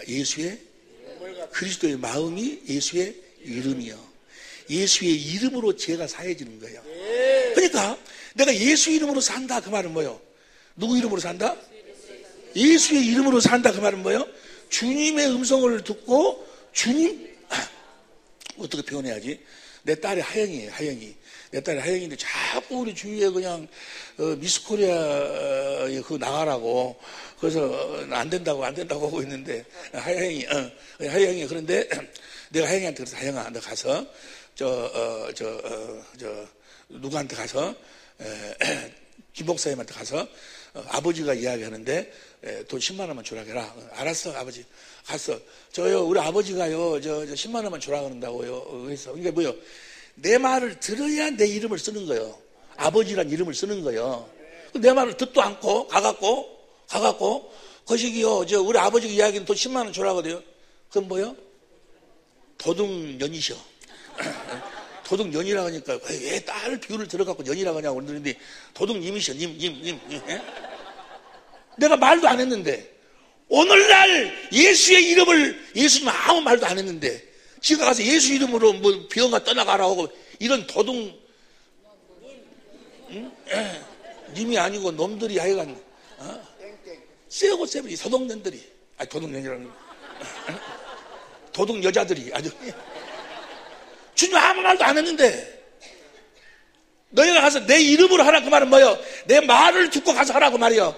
그리스도의 마음이 예수의 이름이요. 예수의 이름으로 죄가 사해지는 거예요. 그러니까 내가 예수 이름으로 산다, 그 말은 뭐예요? 누구 이름으로 산다? 예수의 이름으로 산다, 그 말은 뭐예요? 주님의 음성을 듣고 어떻게 표현해야지? 내 딸이 하영이에요. 내 딸이 하영인데 자꾸 우리 주위에 그냥 미스코리아에 그거 나가라고, 그래서 안 된다고 하고 있는데, 하영이 그런데 내가 하영이한테 그래서, 하영아 너 가서 누구한테 가서 김 목사님한테 가서 아버지가 이야기하는데 돈 10만 원만 주라 해라. 알았어 아버지. 갔어. 우리 아버지가요 10만 원만 주라 그런다고요. 그래서 그러니까 뭐요? 내 말을 들어야 내 이름을 쓰는 거예요. 아버지란 이름을 쓰는 거예요. 내 말을 듣도 않고 가갖고 거시기요 우리 아버지가 이야기는 돈 10만 원 주라고 그래요. 그럼 뭐요? 도둑년이셔. 도둑년이라고 하니까 왜 딸 비유를 들어갖고 년이라고 하냐고 그러는데, 도둑님이셔. 님. 예? 내가 말도 안 했는데, 오늘날 예수님 아무 말도 안 했는데 지가 가서 예수 이름으로 뭐 병아 떠나가라 하고, 이런 도둑 님이 아니고 놈들이 하여간 세고 세버리 도둑년들이, 도둑년이라는 도둑 여자들이 아주 주님 아무 말도 안 했는데 너희가 가서 내 이름으로 하라, 그 말은 뭐예요? 내 말을 듣고 가서 하라고 말이요.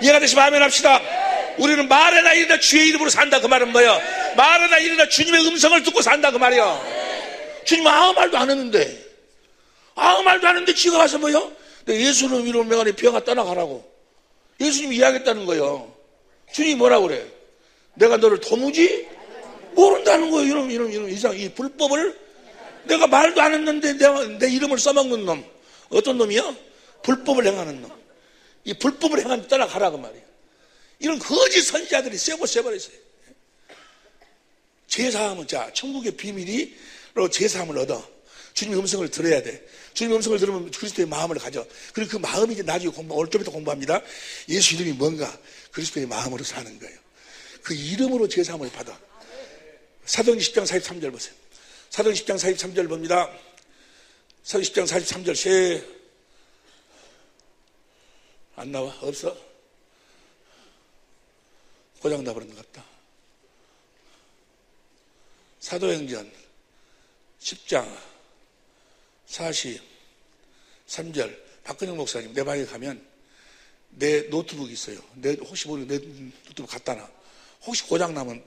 이해가 되시면 아멘 합시다. 우리는 말에나 이르나 주의 이름으로 산다, 그 말은 뭐예요? 말에나 이르나 주님의 음성을 듣고 산다, 그 말이요. 주님 아무 말도 안 했는데 지가 가서 뭐예요? 내 예수님 이름으로 명하니 병아 떠나가라고 예수님이 이야기했다는 거예요. 주님이 뭐라고 그래? 내가 너를 도무지 모른다는 거예요. 이런 이상, 이 불법을 내가 말도 안 했는데 내 이름을 써먹는 놈. 어떤 놈이요? 불법을 행하는 놈. 이 불법을 행하는 데 따라가라고 말이에요. 이런 거짓 선지자들이 세버렸어요. 제사함은, 천국의 비밀이로 제사함을 얻어. 주님의 음성을 들어야 돼. 주님의 음성을 들으면 그리스도의 마음을 가져. 그리고 그 마음이 이제 나중에 오늘 좀부터 공부합니다. 예수 이름이 뭔가? 그리스도의 마음으로 사는 거예요. 그 이름으로 제사함을 받아. 사도행전 10장 43절 보세요. 사도행전 10장 43절 봅니다. 사도행전 10장 43절 안 나와? 없어? 고장 나버린 것 같다. 사도행전 10장 43절 박근영 목사님 내 방에 가면 내 노트북 있어요. 혹시 모르게 내 노트북 갖다 놔. 혹시 고장나면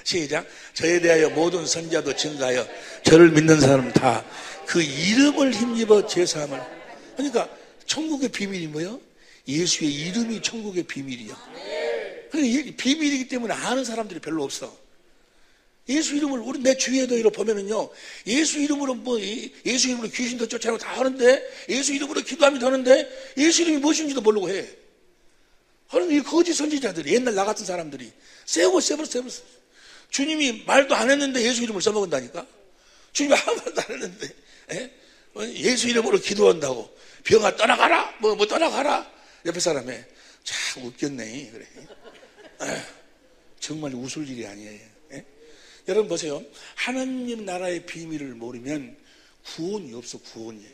시작. 저에 대하여 모든 선자도 증가하여 저를 믿는 사람은 다 그 이름을 힘입어 제사함을. 그러니까 천국의 비밀이 뭐예요? 예수의 이름이 천국의 비밀이야. 그러니까 비밀이기 때문에 아는 사람들이 별로 없어. 예수 이름을 우리 내 주위에도 이렇게 보면은요, 예수 이름으로 예수 이름으로 귀신도 쫓아내고 다 하는데, 예수 이름으로 기도하면 되는데 예수 이름이 무엇인지도 모르고 해. 그런 이 거짓 선지자들이, 옛날 나 같은 사람들이 세고 주님이 말도 안 했는데 예수 이름을 써먹은다니까. 주님이 아무 말도 안 했는데 예수 이름으로 기도한다고 병아 떠나가라 뭐 떠나가라. 옆에 사람에 참 웃겼네. 그래. 정말 웃을 일이 아니에요. 여러분 보세요. 하나님 나라의 비밀을 모르면 구원이 없어. 구원이.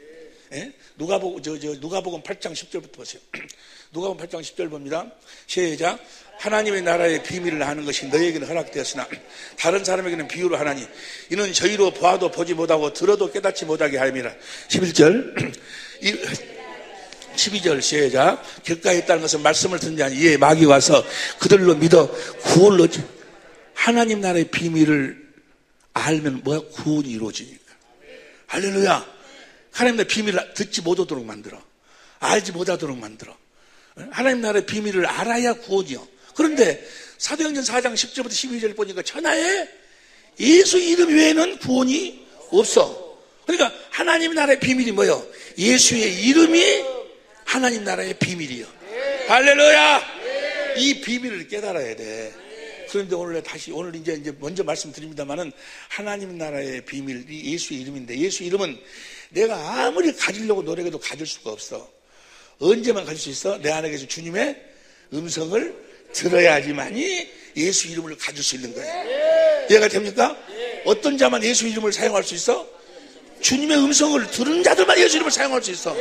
누가복음 8장 10절부터 보세요. 누가복음 8장 10절 봅니다. 시작. 하나님의 나라의 비밀을 아는 것이 너희에게는 허락되었으나 다른 사람에게는 비유로 하나니 이는 저희로 보아도 보지 못하고 들어도 깨닫지 못하게 함이라. 11절 12절 시작. 객가에 있다는 것은 말씀을 듣는 자니 이에 마귀 와서 그들로 믿어 구원을 얻지. 하나님 나라의 비밀을 알면 뭐야? 구원이 이루어지니까. 할렐루야. 하나님 나라의 비밀을 듣지 못하도록 만들어. 알지 못하도록 만들어. 하나님 나라의 비밀을 알아야 구원이요. 그런데 사도행전 4장 10절부터 12절 보니까 천하에 예수 이름 외에는 구원이 없어. 그러니까 하나님 나라의 비밀이 뭐예요? 예수의 이름이 하나님 나라의 비밀이요. 할렐루야. 이 비밀을 깨달아야 돼. 그런데 오늘 이제 먼저 말씀드립니다만은 하나님 나라의 비밀이 예수의 이름인데, 예수 이름은 내가 아무리 가지려고 노력해도 가질 수가 없어. 언제만 가질 수 있어? 내 안에 계신 주님의 음성을 들어야지만이 예수 이름을 가질 수 있는 거예요. 이해가 됩니까? 어떤 자만 예수 이름을 사용할 수 있어? 주님의 음성을 들은 자들만 예수 이름을 사용할 수 있어.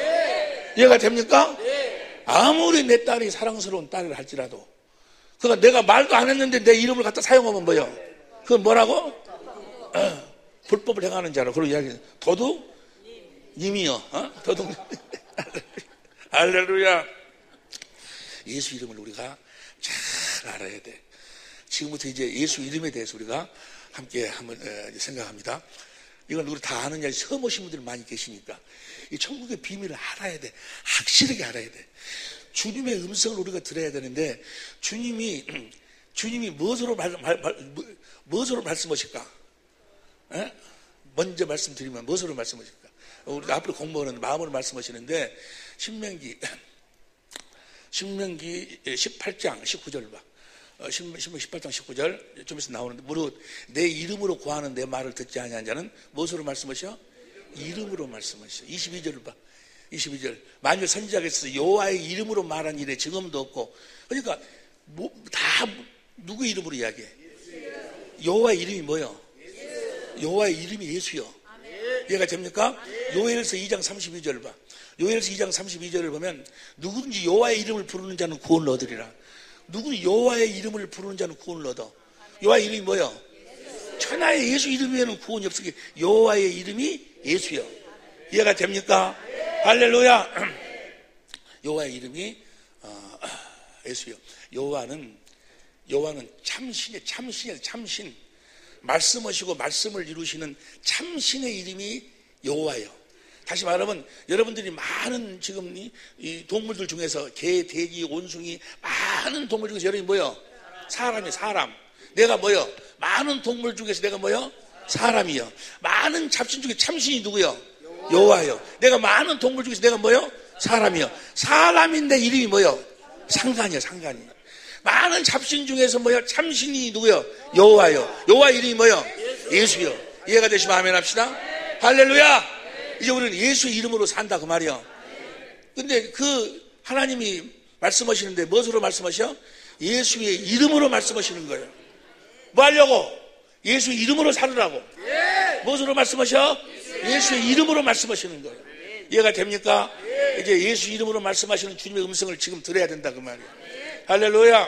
이해가 됩니까? 아무리 내 딸이 사랑스러운 딸을 할지라도, 그러니까 내가 말도 안 했는데 내 이름을 갖다 사용하면 뭐예요? 그건 뭐라고? 불법을 행하는 자로. 그런 이야기. 도둑님이요. 도둑님. 할렐루야. 예수 이름을 우리가 잘 알아야 돼. 지금부터 이제 예수 이름에 대해서 우리가 함께 한번 생각합니다. 이건 우리 다 아는 이야기, 처음 오신 분들이 많이 계시니까 이 천국의 비밀을 알아야 돼. 확실하게 알아야 돼. 주님의 음성을 우리가 들어야 되는데, 주님이 무엇으로 말씀하실까? 먼저 말씀드리면 무엇으로 말씀하실까? 우리 앞으로 공부하는 마음으로 말씀하시는데, 신명기 18장 19절 봐. 신명기 18장 19절 좀 있으면 나오는데, 무릇 내 이름으로 구하는 내 말을 듣지 아니한 자는 무엇으로 말씀하셔? 이름으로 말씀하셔. 22절을 봐. 22절. 만일 선지자께서 여호와의 이름으로 말한 일에 증언도 없고. 그러니까 다 누구 이름으로 이야기해? 여호와의 이름이 뭐요? 여호와의 이름이 예수요. 이해가 됩니까? 요엘서 2장 32절 봐. 요엘서 2장 32절을 보면 누구든지 여호와의 이름을 부르는 자는 구원을 얻으리라. 누구든지 여호와의 이름을 부르는 자는 구원을 얻어. 여호와의 이름이 뭐요? 천하의 예수 이름 외에는 구원이 없으니 여호와의 이름이 예수요. 이해가 됩니까? 할렐루야. 여호와의 이름이 예수요. 여호와는 참신. 말씀하시고 말씀을 이루시는 참신의 이름이 여호와예요. 다시 말하면 여러분들이 많은 지금 이 동물들 중에서 개, 돼지, 원숭이, 많은 동물 중에서 여러분이 뭐요? 사람. 내가 뭐요? 많은 동물 중에서 내가 뭐요? 사람이요. 많은 잡신 중에 참신이 누구요? 여호와요. 내가 많은 동물 중에서 내가 뭐요? 사람이요. 사람인데 이름이 뭐요? 상관이요. 많은 잡신 중에서 뭐요? 참신이 누구요? 여호와요. 여호와 이름이 뭐요? 예수요. 이해가 되시면 아멘 합시다. 할렐루야. 이제 우리는 예수의 이름으로 산다 그 말이요. 근데 그 하나님이 말씀하시는데 무엇으로 말씀하셔? 예수의 이름으로 말씀하시는 거예요. 뭐 하려고? 예수의 이름으로 살으라고. 무엇으로 말씀하셔? 예수의 이름으로 말씀하시는 거예요. 이해가 됩니까? 이제 예수 이름으로 말씀하시는 주님의 음성을 지금 들어야 된다 그 말이에요. 할렐루야.